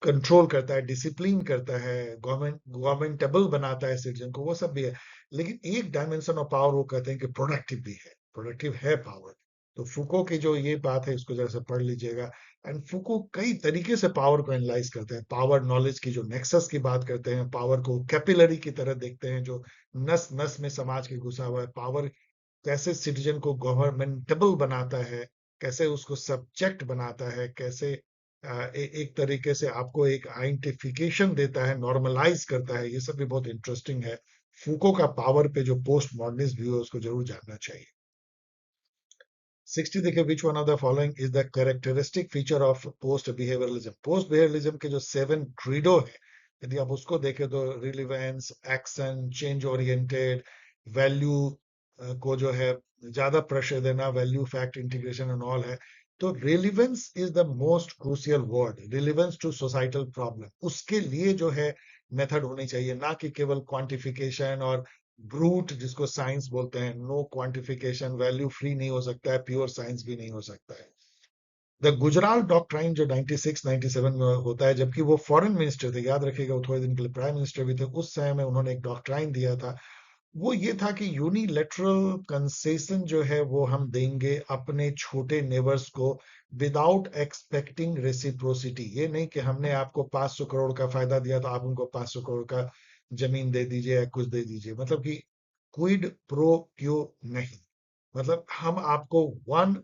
कंट्रोल करता है, डिसिप्लिन करता है, गवर्नमेंटेबल बनाता है सिटीजन को, वो सब भी है. लेकिन एक डायमेंशन ऑफ पावर वो कहते हैं कि प्रोडक्टिव भी है, प्रोडक्टिव है पावर. तो फुको की जो ये बात है इसको जरा सा पढ़ लीजिएगा. एंड फुको कई तरीके से पावर को एनालाइज करते हैं. पावर नॉलेज की जो नेक्सस की बात करते हैं, पावर को कैपिलरी की तरह देखते हैं जो नस नस में समाज के घुसा हुआ है. पावर कैसे सिटीजन को गवर्नमेंटेबल बनाता है, कैसे उसको सब्जेक्ट बनाता है, कैसे एक तरीके से आपको एक आइडेंटिफिकेशन देता है, नॉर्मलाइज करता है. ये सब भी बहुत इंटरेस्टिंग है. फूको का पावर पे जो पोस्ट मॉडर्निस्ट व्यू है उसको जरूर जानना चाहिए. 60 देखिए, which one of the following is the characteristic feature of post behaviourism? Post behaviourism के जो 7 क्रीडो है, यदि आप उसको देखें तो relevance, action, change oriented, value को जो है ज्यादा प्रेशर देना, value fact integration and all है. तो relevance is the most crucial word, relevance to societal problem. उसके लिए जो है मेथड होनी चाहिए, ना कि केवल क्वांटिफिकेशन और ब्रूट जिसको साइंस बोलते हैं. नो क्वांटिफिकेशन, वैल्यू फ्री नहीं हो सकता है, प्योर साइंस भी नहीं हो सकता है. द गुजराल डॉक्ट्राइन जो 96 97 में होता है, जबकि वो फॉरेन मिनिस्टर थे, याद रखिएगा, वो थोड़े दिन के लिए प्राइम मिनिस्टर भी थे, उस समय में उन्होंने एक डॉक्ट्राइन दिया था. वो ये था कि यूनिलेटरल कंसेशन जो है वो हम देंगे अपने छोटे नेबर्स को विदाउट एक्सपेक्टिंग रेसिप्रोसिटी. ये नहीं कि हमने आपको 500 करोड़ का फायदा दिया तो आप उनको 500 करोड़ का जमीन दे दीजिए या कुछ दे दीजिए. मतलब कि क्विड प्रो क्यो नहीं, मतलब हम आपको वन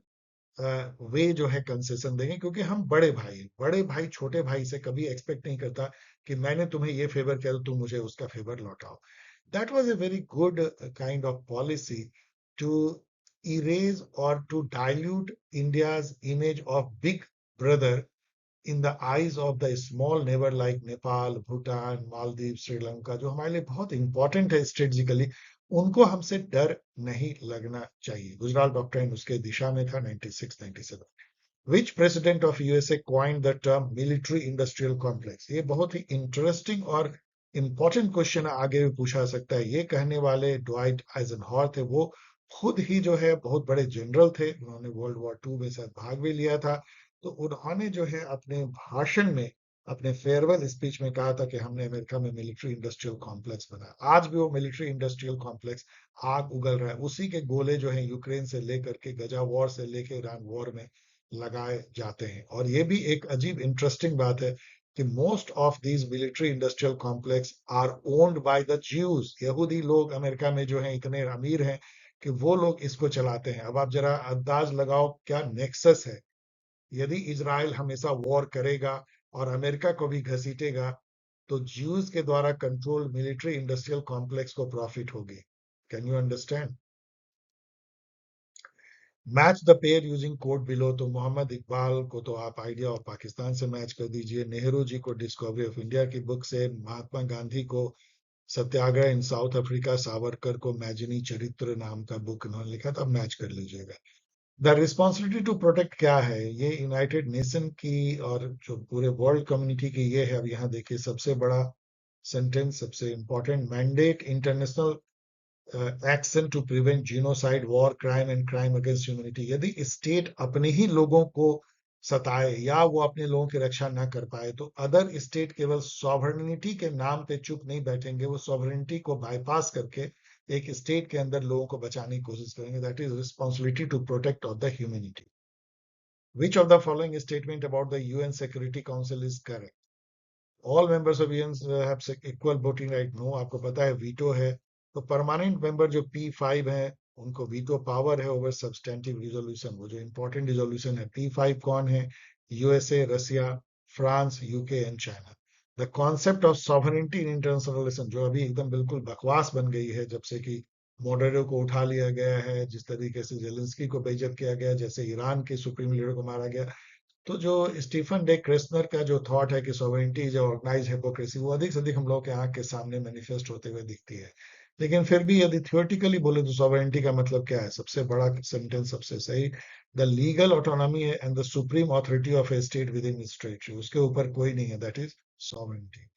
वे जो है कंसेशन देंगे, क्योंकि हम बड़े भाई हैं. बड़े भाई छोटे भाई से कभी एक्सपेक्ट नहीं करता कि मैंने तुम्हें ये फेवर किया तो तुम मुझे उसका favour लौटाओ. That was a very good kind of policy to erase or to dilute India's image of big brother in the eyes of the small neighbor like Nepal, Bhutan, Maldives, Sri Lanka, जो हमारे लिए बहुत इंपॉर्टेंट है स्ट्रेटेजिकली. उनको हमसे डर नहीं लगना चाहिए. गुजराल डॉक्ट्राइन उसके दिशा में था 96 97. Which president of USA coined the term military industrial complex? ये बहुत ही इंटरेस्टिंग और इंपॉर्टेंट क्वेश्चन आगे भी पूछा सकता है. ये कहने वाले ड्वाइट आइजनहॉर थे. वो खुद ही जो है बहुत बड़े जनरल थे, उन्होंने वर्ल्ड वॉर 2 में शायद भाग भी लिया था. तो उन्होंने जो है अपने भाषण में, अपने फेयरवेल स्पीच में कहा था कि हमने अमेरिका में मिलिट्री इंडस्ट्रियल कॉम्प्लेक्स बनाया. आज भी वो मिलिट्री इंडस्ट्रियल कॉम्प्लेक्स आग उगल रहा है. उसी के गोले जो है यूक्रेन से लेकर के गजा वॉर से लेकर ईरान वॉर में लगाए जाते हैं. और ये भी एक अजीब इंटरेस्टिंग बात है कि most of these military industrial complex are owned by the Jews. यहूदी लोग अमेरिका में जो हैं इतने अमीर हैं कि वो लोग इसको चलाते हैं. अब आप जरा अंदाज लगाओ क्या नेक्सस है. यदि इजराइल हमेशा वॉर करेगा और अमेरिका को भी घसीटेगा, तो ज्यूज के द्वारा कंट्रोल मिलिट्री इंडस्ट्रियल कॉम्प्लेक्स को प्रॉफिट होगी. Can you understand? Match the pair using code below. तो मोहम्मद इकबाल को तो आप आइडिया ऑफ पाकिस्तान से मैच कर दीजिए, नेहरू जी को डिस्कवरी ऑफ इंडिया की बुक से, महात्मा गांधी को सत्याग्रह इन साउथ अफ्रीका, सावरकर को मैजिनी चरित्र नाम का बुक इन्होंने लिखा था. मैच कर लीजिएगा. द रिस्पॉन्सिबिलिटी टू प्रोटेक्ट क्या है? ये यूनाइटेड नेशन की और जो पूरे वर्ल्ड कम्युनिटी की ये है. अब यहाँ देखिए सबसे बड़ा सेंटेंस, सबसे important, mandate international action to prevent genocide, war crime and crime against humanity. यदि स्टेट अपने ही लोगों को सताए या वो अपने लोगों की रक्षा ना कर पाए, तो अदर स्टेट केवल सॉवरेनिटी के नाम पे चुप नहीं बैठेंगे. वो सॉवरेनिटी को बाईपास करके एक स्टेट के अंदर लोगों को बचाने की कोशिश करेंगे. That is responsibility to protect of the humanity. Which of the following statement about the UN security council is correct? All members of UN have equal voting right. No, आपको पता है वीटो है. तो परमानेंट मेंबर जो P5 है उनको वीटो पावर है ओवर सब्सटेंटिव रिजोल्यूशन. वो जो इंपॉर्टेंट रिजोल्यूशन है, P5 कौन है? USA, Russia, France, UK and China. The concept of sovereignty in international relation, जो अभी एकदम बिल्कुल बकवास बन गई है जब से कि मॉडरेटो को उठा लिया गया है, जिस तरीके से जेलेंस्की को बेइज्जत किया गया, जैसे ईरान के सुप्रीम लीडर को मारा गया. तो जो स्टीफन डे क्रेस्नर का जो थॉट है कि सॉवरेनिटी इज ऑर्गेनाइज्ड हिपोक्रेसी, वो अधिक से अधिक हम लोग के आंख के सामने मैनिफेस्ट होते हुए दिखती है। लेकिन फिर भी यदि थियोरेटिकली बोले तो सॉवरेनिटी का मतलब क्या है? सबसे बड़ा सेंटेंस, सबसे सही, the legal autonomy and the supreme authority of A state with in its territory, उसके ऊपर कोई नहीं है, that is sovereignty.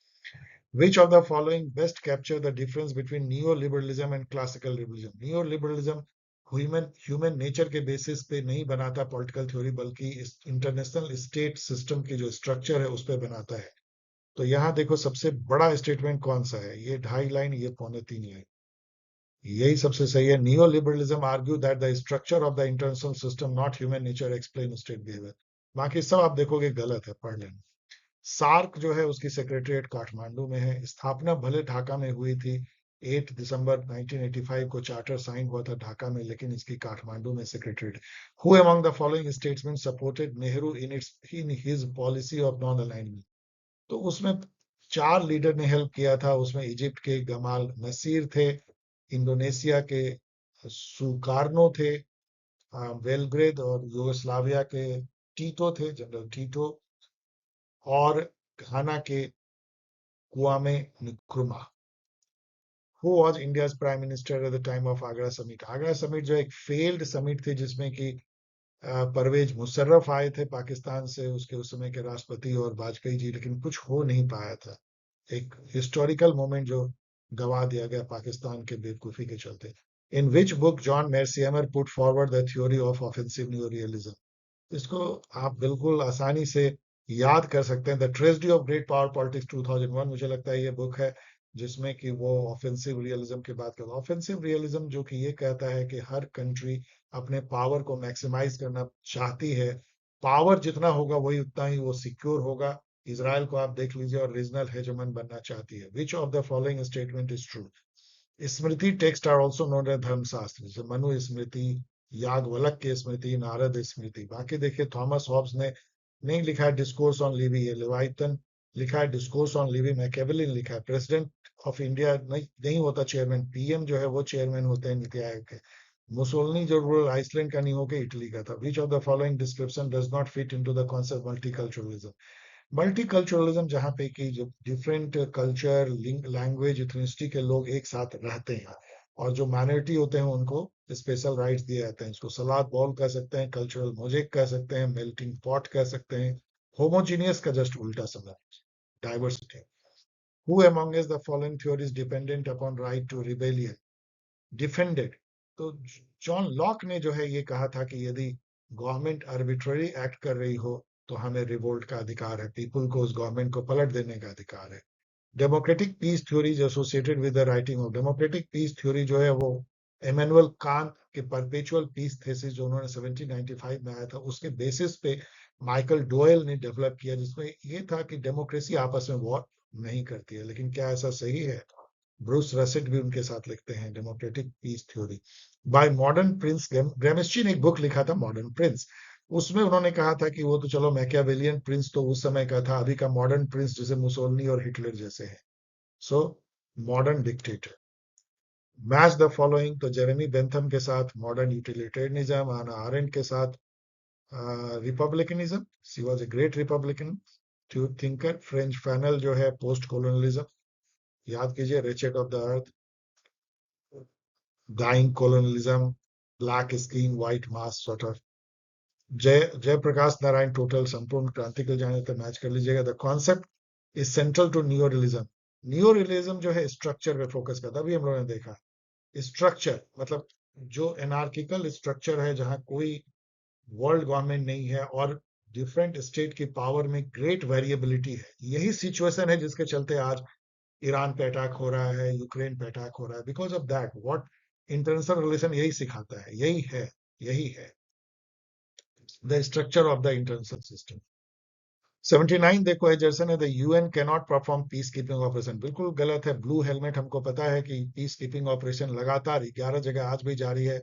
Which of the following best capture the difference between neoliberalism and classical liberalism? Neoliberalism human nature के बेसिस पे नहीं बनाता पॉलिटिकल थ्योरी, बल्कि इंटरनेशनल स्टेट सिस्टम की जो स्ट्रक्चर है उस पे बनाता है। तो यहाँ देखो सबसे बड़ा स्टेटमेंट कौन सा है, ये 2.5 लाइन, ये 3.25 लाइन, यही सबसे सही है। Neo liberalism argue that the structure of the international system not human nature explain state behaviour. बाकी सब आप देखोगे गलत है, पढ़ लेना। सार्क जो है उसकी सेक्रेटरीट काठमांडू में है। स्थापना भले ढाका में हुई थी, 8 दिसंबर 1985 को चार्टर साइन हुआ था ढाका में, लेकिन इसकी काठमांडू में secretariat. Who among the following statesman supported Nehru in his policy of non alignment? तो उसमें 4 लीडर ने हेल्प किया था। उसमें इजिप्ट के गमाल नसीर थे, इंडोनेशिया के सुकार्नो थे, बेलग्रेड और यूगोस्लाविया के टीटो थे, जनरल टीटो, और घाना के क्वामे Nkrumah. Who was India's prime minister at the time of Agra summit? Agra summit जो एक फेल्ड समिट थी, जिसमें कि परवेज मुशर्रफ आए थे पाकिस्तान से, उसके उस समय के राष्ट्रपति, और वाजपेयी जी, लेकिन कुछ हो नहीं पाया था। एक हिस्टोरिकल मोमेंट जो गवा दिया गया पाकिस्तान के बेवकूफी के चलते। In which book John Mearsheimer put forward the theory of offensive neorealism? इसको आप बिल्कुल आसानी से याद कर सकते हैं। The tragedy of great power politics 2001, मुझे लगता है ये बुक है जिसमें कि वो ऑफेंसिव रियलिज्म की बात करता है। ऑफेंसिव रियलिज्म जो कि ये कहता है कि हर कंट्री अपने पावर को मैक्सिमाइज करना चाहती है, पावर जितना होगा वही उतना ही वो सिक्योर होगा। इसराइल को आप देख लीजिए, और रीजनल हेजमन बनना चाहती है। Which of the following statement is true? Smriti text are also known as Dharmashastra, जैसे मनु स्मृति, याज्ञवल्क्य की स्मृति, नारद स्मृति। बाकी देखिए थॉमस हॉब्स ने नहीं लिखा है डिस्कोर्स ऑन लिवी, ये लेवाइथन लिखा है डिस्कोर्स ऑन लिवी। मैकेवेलिन लिखा है। प्रेसिडेंट ऑफ इंडिया नहीं होता चेयरमैन, पीएम जो है वो चेयरमैन होते हैं नीति आयोग के। मुसोलिनी जो रूलर आइसलैंड का नहीं होकर इटली का था। विच of the following description does not fit into the concept multiculturalism? Multiculturalism जहाँ पे कि जो डिफरेंट कल्चर, लैंग्वेज, इथनिसिटी के लोग एक साथ रहते हैं, और जो माइनॉरिटी होते हैं उनको स्पेशल राइट्स दिए जाते हैं। इसको सलाद बॉल कह सकते हैं, कल्चरल मोजेक कह सकते हैं, मेल्टिंग पॉट कह सकते हैं। होमोजीनियस का जस्ट उल्टा समझ, diversity. Who among the following theories dependent upon right to rebellion? Defended. तो जॉन लॉक ने जो है ये कहा था कि यदि गवर्नमेंट आर्बिट्ररी एक्ट कर रही हो तो हमें रिवोल्ट का अधिकार है, पीपल को उस गवर्नमेंट को पलट देने का अधिकार है। Democratic peace theory is associated with the writing of democratic peace theory जो है वो एमेनुअल कांत के परपेचुअल पीस थेसिस जो उन्होंने 1795 में आया था, उसके बेसिस पे माइकल डोयल ने डेवलप किया, जिसमें ये था कि डेमोक्रेसी आपस में वॉर नहीं करती है। लेकिन क्या ऐसा सही है? ब्रूस रसेट भी उनके साथ लिखते हैं democratic peace theory. By modern prince, Gramsci ने एक बुक लिखा था मॉडर्न प्रिंस, उसमें उन्होंने कहा था कि वो तो चलो मैकियावेलियन प्रिंस तो उस समय का था, अभी का मॉडर्न प्रिंस जैसे मुसोलिनी और हिटलर जैसे है। So modern dictator. Match the following, तो जेरेमी बेंथम के साथ मॉडर्न यूटिलिटेरियनिज्म, आना आरेंट के साथ republicanism, she was a great republican thinker. Frantz Fanon जो है पोस्ट कॉलोनियलिज्म, याद कीजिए, wretched of the earth, dying colonialism, black skin white masks sort of. Jayaprakash Narayan total संपूर्ण क्रांति के जाने तक मैच कर लीजिएगा। The concept is central to new realism. New realism जो है स्ट्रक्चर पे फोकस करता है, अभी हम लोगों ने देखा स्ट्रक्चर मतलब जो एनार्किकल स्ट्रक्चर है, जहां कोई वर्ल्ड गवर्नमेंट नहीं है और डिफरेंट स्टेट की पावर में ग्रेट वेरिएबिलिटी है। यही सिचुएशन है जिसके चलते आज ईरान पे अटैक हो रहा है, यूक्रेन पे अटैक हो रहा है। Because of that what international relation यही सिखाता है, यही है the structure of the international system. 79 देखो, एजर्सन है the UN can not perform peace keeping operation, बिल्कुल गलत है। ब्लू हेलमेट हमको पता है कि पीस कीपिंग ऑपरेशन लगातार 11 जगह आज भी जारी है।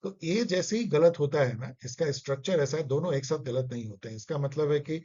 तो ए जैसे ही गलत होता है ना, इसका स्ट्रक्चर ऐसा है, दोनों एक साथ गलत नहीं होते हैं। इसका मतलब है कि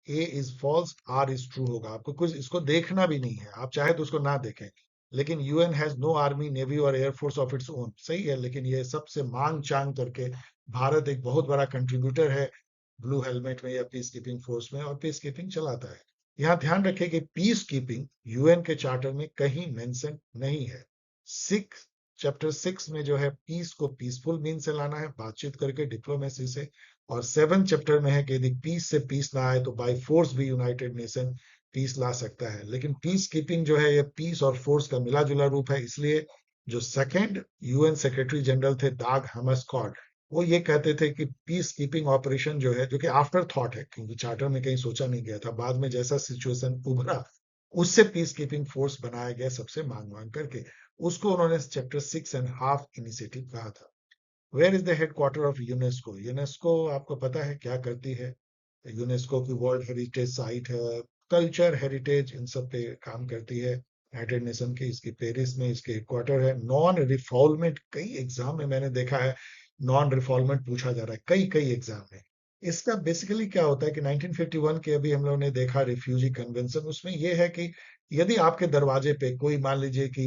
A is false, R is true होगा। आपको कुछ इसको देखना भी नहीं है, आप चाहे तो उसको ना देखें। लेकिन UN has know army, navy और एयरफोर्स ऑफ इट्स ओन, सही है, लेकिन ये सबसे मांग चांग करके भारत एक बहुत बड़ा कंट्रीब्यूटर है ब्लू हेलमेट में या पीस कीपिंग फोर्स में और पीस कीपिंग चलाता है। यहाँ ध्यान रखें कि पीस कीपिंग यूएन के चार्टर में कहीं मेंशन नहीं है। सिक्स चैप्टर 6 में जो है पीस को पीसफुल मीन से लाना है, बातचीत करके, डिप्लोमेसी से। और 7 चैप्टर में है कि यदि पीस से पीस ना आए तो बाय फोर्स भी यूनाइटेड नेशन पीस ला सकता है। लेकिन पीस कीपिंग जो है ये पीस और फोर्स का मिला जुला रूप है। इसलिए जो सेकेंड यूएन सेक्रेटरी जनरल थे दाग हमरस्कॉट, वो ये कहते थे कि पीस कीपिंग ऑपरेशन जो है, जो कि आफ्टर थॉट है क्योंकि चार्टर में कहीं सोचा नहीं गया था, बाद में जैसा सिचुएशन उभरा उससे पीस कीपिंग फोर्स बनाया गया सबसे मांग मांग करके। उसको उन्होंने चैप्टर 6.5 इनिशिएटिव कहा था। Where is the headquarter of UNESCO? UNESCO आपको पता है क्या करती है? यूनेस्को की वर्ल्ड हेरिटेज साइट है, कल्चर हेरिटेज इन सब पे काम करती है, यूनाइटेड नेशन की। इसकी पेरिस में इसके हेडक्वार्टर है। नॉन रिफॉल्मेंट, कई एग्जाम में मैंने देखा है नॉन रिफॉल्मेंट पूछा जा रहा है कई कई एग्जाम में। इसका बेसिकली क्या होता है कि 1951 के अभी हम लोगों ने देखा रिफ्यूजी कन्वेंशन, उसमें यह है कि यदि आपके दरवाजे पे कोई मान लीजिए कि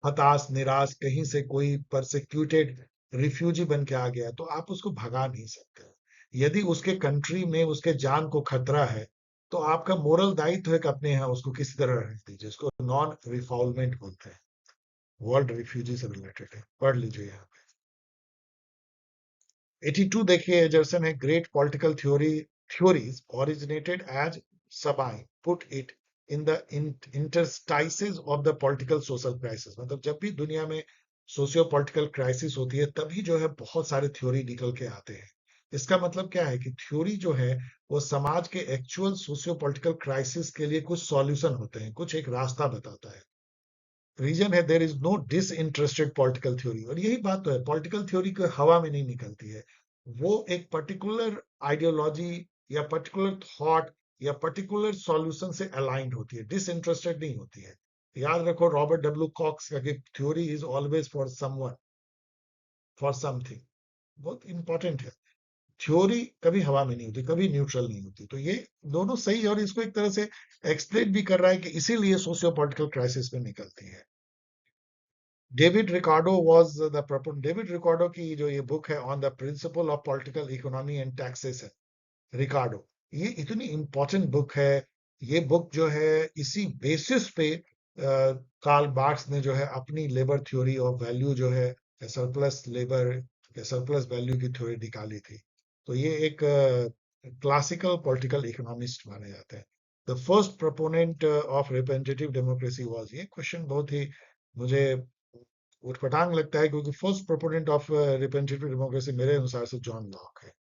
हताश निराश कहीं से कोई परसिक्यूटेड रिफ्यूजी बन के आ गया तो आप उसको भगा नहीं सकते। यदि उसके कंट्री में उसके जान को खतरा है तो आपका मोरल दायित्व है कि अपने यहाँ उसको किसी तरह रहने दीजिए। इसको नॉन रिफॉल्मेंट बोलते हैं। वर्ल्ड रिफ्यूजी से रिलेटेड है, पढ़ लीजिए यहाँ पे। 82 देखिए, एजर्सन है, great political theories originated as Sabine put it in the interstices of the political social crisis. मतलब जब भी दुनिया में सोशियो पॉलिटिकल क्राइसिस होती है तभी जो है बहुत सारे थ्योरी निकल के आते हैं। इसका मतलब क्या है कि थ्योरी जो है वो समाज के एक्चुअल सोशियो पॉलिटिकल क्राइसिस के लिए कुछ सॉल्यूशन होते हैं, कुछ एक रास्ता बताता है। रीजन है there is no disinterested political theory. और यही बात तो है, पॉलिटिकल थ्योरी को हवा में नहीं निकलती है। वो एक पर्टिकुलर आइडियोलॉजी या पर्टिकुलर थॉट या पर्टिकुलर सॉल्यूशन से अलाइंड होती है, डिसइंटरेस्टेड नहीं होती है। याद रखो रॉबर्ट डब्ल्यू कॉक्स का कि theory is always for someone, for something. बहुत इंपॉर्टेंट है। थ्योरी कभी हवा में नहीं होती, कभी न्यूट्रल नहीं होती। तो ये दोनों सही है और इसको एक तरह से एक्सप्लेन भी कर रहा है कि इसीलिए सोशियो पॉलिटिकल क्राइसिस में निकलती है। David Ricardo was the David Ricardo की जो ये बुक है on the principle of political economy and taxes है, रिकार्डो, ये इतनी इंपॉर्टेंट बुक है। ये बुक जो है इसी बेसिस पे कार्ल मार्क्स ने जो है अपनी लेबर थ्योरी ऑफ वैल्यू जो है सरप्लस लेबर या सरप्लस वैल्यू की थ्योरी निकाली थी। तो ये एक क्लासिकल पॉलिटिकल इकोनॉमिस्ट माने जाते हैं। The first proponent of representative democracy was, ये क्वेश्चन बहुत ही मुझे उटपटांग लगता है क्योंकि first proponent of representative democracy मेरे अनुसार से जॉन लॉक है।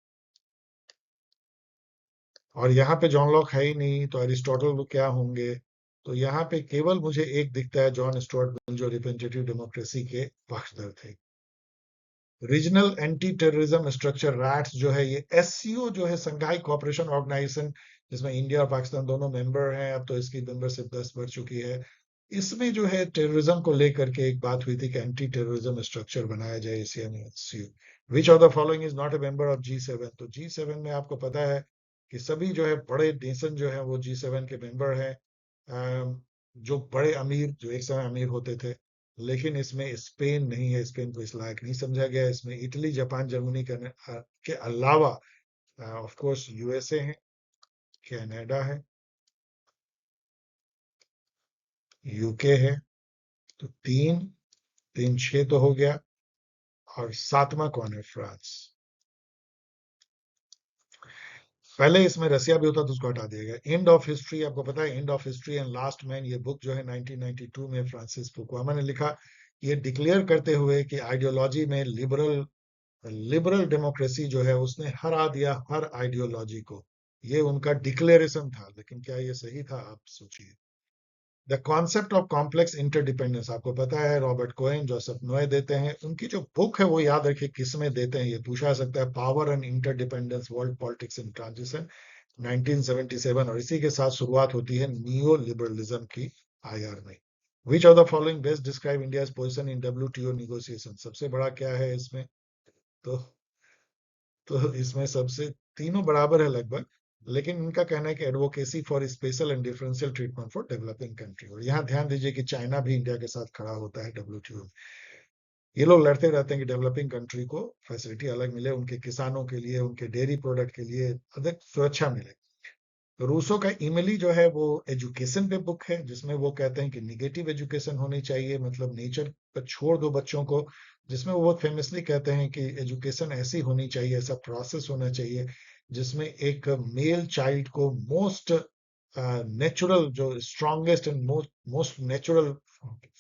और यहाँ पे जॉन लॉक है ही नहीं तो एरिस्टोटल क्या होंगे? तो यहाँ पे केवल मुझे एक दिखता है, जॉन स्टुअर्ट मिल, जो रिप्रेजेंटेटिव डेमोक्रेसी के पक्षधर थे। Regional anti terrorism structure rats जो है, ये एससीओ जो है संघाई कोऑपरेशन ऑर्गेनाइजेशन, जिसमें इंडिया और पाकिस्तान दोनों मेंबर हैं, अब तो इसकी मेंबरशिप 10 बढ़ चुकी है। इसमें जो है टेररिज्म को लेकर के एक बात हुई थी कि एंटी टेररिज्म स्ट्रक्चर बनाया जाए Asian SCO. Which of the following is not a member of G7? तो G7 में आपको पता है कि सभी जो है बड़े नेशन जो है वो G7 के मेंबर हैं। जो बड़े अमीर, जो एक समय अमीर होते थे, लेकिन इसमें स्पेन नहीं है, स्पेन को इस लायक नहीं समझा गया। इसमें इटली, जापान, जर्मनी के अलावा ऑफ कोर्स यूएसए है, कनाडा है, यूके है। तो तीन तीन छह तो हो गया। और सातवां कौन है? फ्रांस। पहले इसमें रसिया भी होता तो उसको हटा दिया गया। एंड ऑफ हिस्ट्री, आपको पता है end of history and last man, ये बुक जो है 1992 में फ्रांसिस फुकुयामा ने लिखा। ये डिक्लेयर करते हुए कि आइडियोलॉजी में लिबरल लिबरल डेमोक्रेसी जो है उसने हरा दिया हर आइडियोलॉजी को। ये उनका डिक्लेरेशन था, लेकिन क्या ये सही था? आप सोचिए। The concept of complex interdependence, आपको पता है रॉबर्ट कोहेन, जोसेफ नोए देते हैं। उनकी जो बुक है वो याद रखिए किस में देते हैं, ये पूछा जा सकता है। Power and interdependence, world politics in transition, 1977। और इसी के साथ शुरुआत होती है नियो लिबरलिज्म की, आईआर में। विच of the following best describe India position in WTO negotiation? सबसे बड़ा क्या है इसमें? तो इसमें सबसे तीनों बराबर है लगभग, लेकिन इनका कहना है कि advocacy for special and differential treatment for developing country. और यहाँ ध्यान दीजिए कि चाइना भी इंडिया के साथ खड़ा होता है WTO में। ये लोग लड़ते रहते हैं कि डेवलपिंग कंट्री को फैसिलिटी अलग मिले, उनके किसानों के लिए, उनके डेयरी प्रोडक्ट के लिए अधिक सुरक्षा मिले। रूसो का इमिली जो है वो एजुकेशन पे बुक है, जिसमें वो कहते हैं कि निगेटिव एजुकेशन होनी चाहिए, मतलब नेचर पर छोड़ दो बच्चों को, जिसमें वो बहुत फेमसली कहते हैं कि एजुकेशन ऐसी होनी चाहिए, ऐसा प्रोसेस होना चाहिए जिसमें एक मेल चाइल्ड को मोस्ट नेचुरल, जो strongest and most natural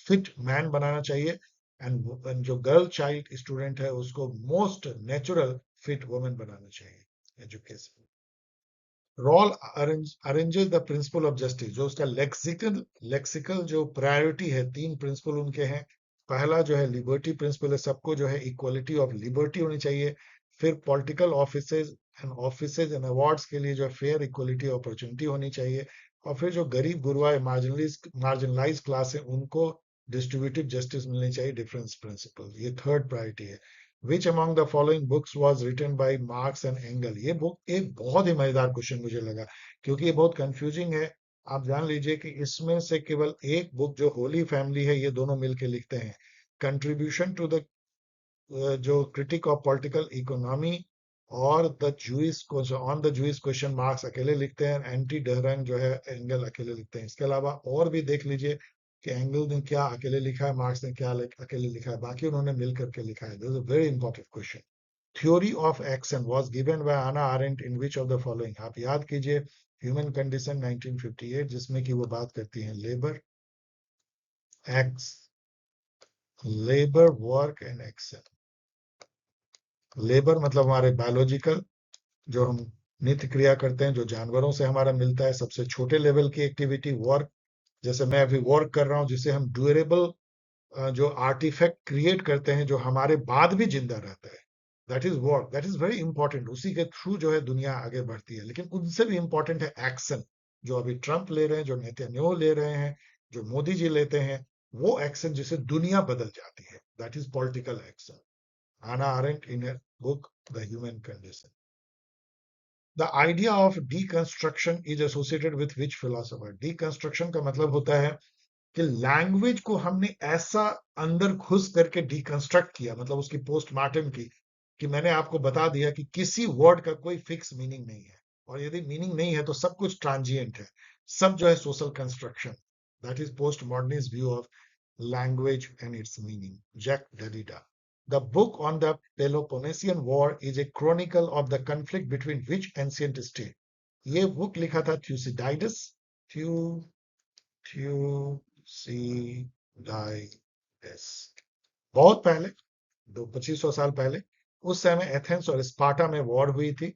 fit man बनाना चाहिए, एंड जो गर्ल चाइल्ड स्टूडेंट है उसको मोस्ट नेचुरल फिट वुमेन बनाना चाहिए education. Rawls arranges the principle of justice, जो उसका लेक्सिकल जो प्रायोरिटी है, 3 प्रिंसिपल उनके हैं। पहला जो है लिबर्टी प्रिंसिपल है, सबको जो है इक्वलिटी ऑफ लिबर्टी होनी चाहिए। फिर पॉलिटिकल ऑफिसेज एंड अवार्ड्स के लिए जो है फेयर इक्वलिटी अपॉर्चुनिटी होनी चाहिए। और फिर जो गरीब गुरबा मार्जिनलाइज क्लास है उनको डिस्ट्रीब्यूटिव जस्टिस मिलनी चाहिए, डिफरेंस प्रिंसिपल, ये थर्ड प्रायोरिटी है। Which among the following books was written by Marx and Engels? ये बुक एक बहुत ही मजेदार क्वेश्चन मुझे लगा, क्योंकि ये बहुत कंफ्यूजिंग है। आप जान लीजिए कि इसमें से केवल एक बुक जो होली फैमिली है, ये दोनों मिलके लिखते हैं। कंट्रीब्यूशन टू द जो क्रिटिक ऑफ पॉलिटिकल इकोनॉमी और the Jewish on the Jewish question Marx अकेले लिखते हैं, एंटी डहरन जो है एंगल अकेले लिखते हैं। इसके अलावा और भी देख लीजिए कि एंगल ने क्या अकेले लिखा है, मार्क्स ने क्या अकेले लिखा है, बाकी उन्होंने मिल करके लिखा है। This is a very important question. Theory of action was given by Hannah Arendt in which of the following? आप याद कीजिए, ह्यूमन कंडीशन 1958, जिसमें कि वो बात करती है labour, x, labour, work and action. Labour मतलब हमारे बायोलॉजिकल, जो हम नित्य क्रिया करते हैं, जो जानवरों से हमारा मिलता है, सबसे छोटे लेवल की एक्टिविटी। वर्क, जैसे मैं अभी वर्क कर रहा हूं, जिसे हम ड्यूरेबल जो आर्टिफैक्ट क्रिएट करते हैं जो हमारे बाद भी जिंदा रहता है, that is work, that is very important. उसी के थ्रू जो है दुनिया आगे बढ़ती है। लेकिन उनसे भी इंपॉर्टेंट है एक्शन, जो अभी ट्रंप ले रहे हैं, जो नेतन्याहू ले रहे हैं, जो मोदी जी लेते हैं, वो एक्शन जिससे दुनिया बदल जाती है, दैट इज पॉलिटिकल एक्शन। आना Arendt in her book The Human Condition. The idea of deconstruction is associated with which philosopher? Deconstruction का मतलब होता है कि लैंग्वेज को हमने ऐसा अंदर घुस करके डिकंस्ट्रक्ट किया, मतलब उसकी पोस्टमार्टम की, कि मैंने आपको बता दिया कि किसी वर्ड का कोई फिक्स मीनिंग नहीं है, और यदि मीनिंग नहीं है तो सब कुछ ट्रांजिएंट है, सब जो है social construction. That is post modernist view of language and its meaning, Jacques Derrida. The book on the Peloponnesian War is a chronicle of the conflict between which ancient state? ये बुक लिखा था थ्यूसिडाइडस, थ्यू थ्यूसिडाइडस, बहुत पहले, 2500 साल पहले। उस समय एथेंस और स्पार्टा में वॉर हुई थी,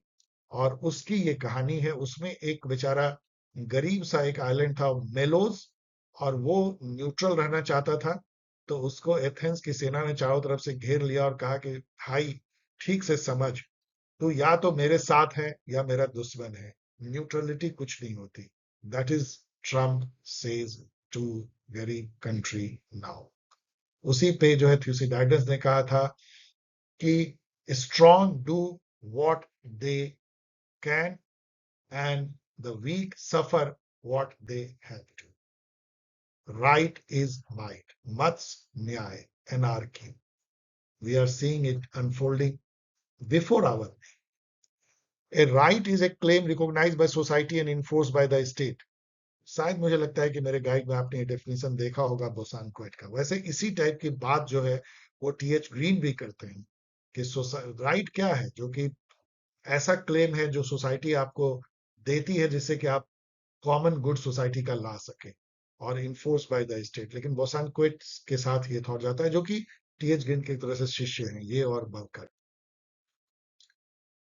और उसकी ये कहानी है। उसमें एक बेचारा गरीब सा एक आइलैंड था, मेलोज, और वो न्यूट्रल रहना चाहता था। तो उसको एथेंस की सेना ने चारों तरफ से घेर लिया और कहा कि भाई, ठीक से समझ, तू या तो मेरे साथ है या मेरा दुश्मन है, न्यूट्रलिटी कुछ नहीं होती। That is Trump says to very country now. उसी पे जो है थ्यूसिडाइडस ने कहा था कि strong do what they can and the weak suffer what they have to. Right is might, मत्स न्याय, anarchy, we are seeing it unfolding before our. A right is a claim recognized by society and enforced by the state. शायद मुझे लगता है कि मेरे गाइड में आपने ये डेफिनेशन देखा होगा बोसानक्वेट का। वैसे इसी टाइप की बात जो है वो टीएच ग्रीन भी करते हैं कि राइट क्या है, जो कि ऐसा क्लेम है जो सोसाइटी आपको देती है, जिससे कि आप कॉमन गुड सोसाइटी का ला सके, और इन्फोर्स बाय द स्टेट। लेकिन बोसानक्वेट के साथ ये थॉट जाता है, जो कि टीएच ग्रीन की तरह से शिष्य हैं ये और बर्कर।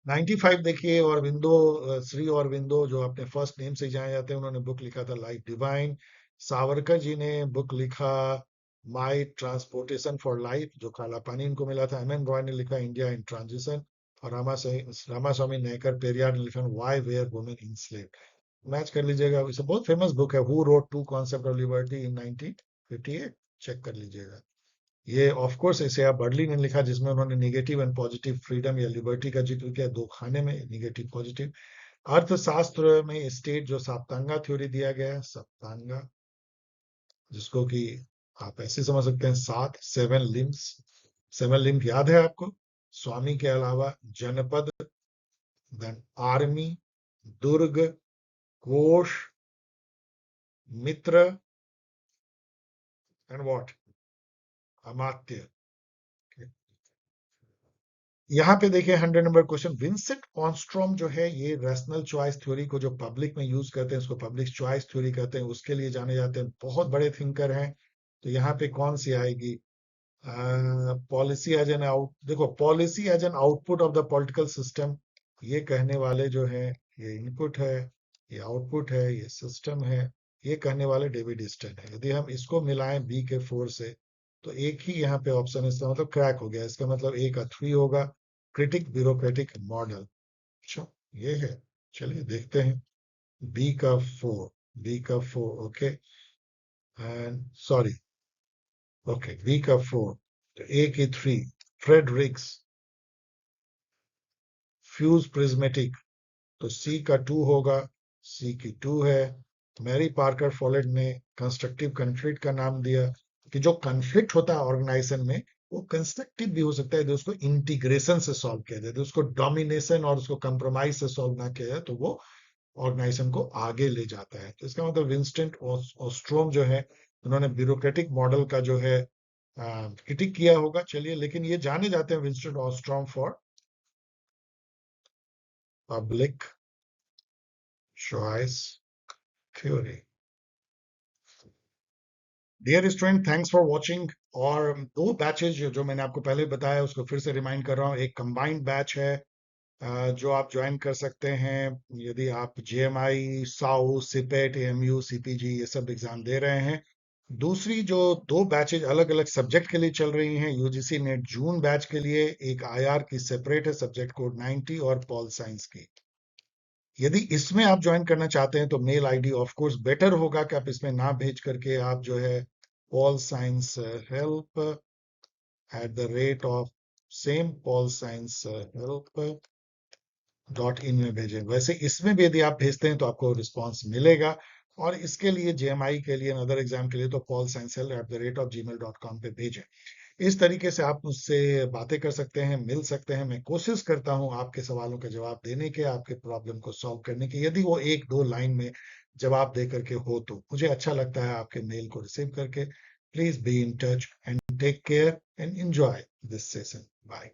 95 देखिए, और विंडो, श्री और विंडो, जो अपने फर्स्ट नेम से जाने जाते हैं, उन्होंने बुक लिखा था लाइफ डिवाइन। सावरकर जी ने बुक लिखा माई ट्रांसपोर्टेशन फॉर लाइफ, जो काला पानी इनको मिला था। एम एन रॉय ने लिखा इंडिया इन ट्रांजिशन, और रामास्वामी नायकर पेरियार ने लिखा why were women enslaved. Match कर लीजिएगा, इसे बहुत फेमस बुक है, who wrote two concept of liberty इन 1958, चेक कर लीजिएगा। ये ऑफ कोर्स इसे आप बर्डली ने लिखा, जिसमें उन्होंने निगेटिव एंड पॉजिटिव फ्रीडम या लिबर्टी का जिक्र किया, दो खाने में, निगेटिव पॉजिटिव। अर्थशास्त्र में स्टेट जो सप्तांगा थ्योरी दिया गया है, सप्तांगा, जिसको कि आप ऐसे समझ सकते हैं 7 लिम्स, सेवन लिंब याद है आपको? स्वामी के अलावा जनपद, देन आर्मी, दुर्ग, कोश, मित्र, एंड व्हाट, अमात्य। यहाँ पे देखिए 100 नंबर क्वेश्चन, विंसेंट ऑस्ट्रोम जो है ये रैशनल चॉइस थ्योरी को जो पब्लिक में यूज करते हैं उसको पब्लिक चॉइस थ्योरी कहते हैं, उसके लिए जाने जाते हैं, बहुत बड़े थिंकर हैं। तो यहाँ पे कौन सी आएगी? पॉलिसी एज एन आउट, देखो policy as an output of the political system, ये कहने वाले जो है ये इनपुट है, ये आउटपुट है, ये सिस्टम है, ये कहने वाले डेविड ईस्टन है। यदि हम इसको मिलाएं बी के 4 से तो एक ही यहाँ पे ऑप्शन है, इसका मतलब क्रैक हो गया, इसका मतलब ए का 3 होगा, क्रिटिक ब्यूरोक्रेटिक मॉडल। अच्छा ये है, चलिए देखते हैं। बी का 4, बी का 4, okay, and sorry, okay B का 4, तो ए की 3, फ्रेडरिक्स, फ्यूज प्रिज्मेटिक, तो सी का 2 होगा, सी की 2 है। मैरी पार्कर फॉलेट ने कंस्ट्रक्टिव कन्फ्लिक्ट का नाम दिया कि जो कन्फ्लिक्ट होता है ऑर्गेनाइजेशन में वो कंस्ट्रक्टिव भी हो सकता है, तो उसको इंटीग्रेशन से सॉल्व किया जाए, तो उसको डोमिनेशन और उसको कंप्रोमाइज से सॉल्व ना किया जाए तो वो ऑर्गेनाइजेशन को आगे ले जाता है। तो इसका मतलब विंस्टेंट ऑस्ट्रोम जो है उन्होंने ब्यूरोक्रेटिक मॉडल का जो है क्रिटिक किया होगा। चलिए, लेकिन ये जाने जाते हैं Vincent Ostrom for public choice theory. Dear student, thanks for watching. और दो बैचेज जो मैंने आपको पहले बताया उसको फिर से रिमाइंड कर रहा हूँ। एक कंबाइंड बैच है जो आप ज्वाइन कर सकते हैं यदि आप जेएमआई, साउ, सिपेट, एएमयू, सीपीजी ये सब एग्जाम दे रहे हैं। दूसरी जो दो बैचेज अलग अलग सब्जेक्ट के लिए चल रही हैं, यूजीसी नेट जून बैच के लिए एक आईआर की सेपरेट है, सब्जेक्ट कोड 90, और पॉल साइंस की। यदि इसमें आप ज्वाइन करना चाहते हैं तो mail ID of course better होगा कि आप इसमें ना भेज करके आप जो है pol science help @, same pol science help .in में भेजें। वैसे इसमें भी यदि आप भेजते हैं तो आपको रिस्पांस मिलेगा। और इसके लिए जेएमआई के लिए अदर एग्जाम के लिए तो paulsciencehelp@gmail.com पे भेजें। इस तरीके से आप मुझसे बातें कर सकते हैं, मिल सकते हैं। मैं कोशिश करता हूं आपके सवालों के जवाब देने के, आपके प्रॉब्लम को सॉल्व करने के। यदि वो एक दो लाइन में जवाब दे करके हो तो मुझे अच्छा लगता है आपके मेल को रिसीव करके। Please be in touch and take care and enjoy this session. Bye.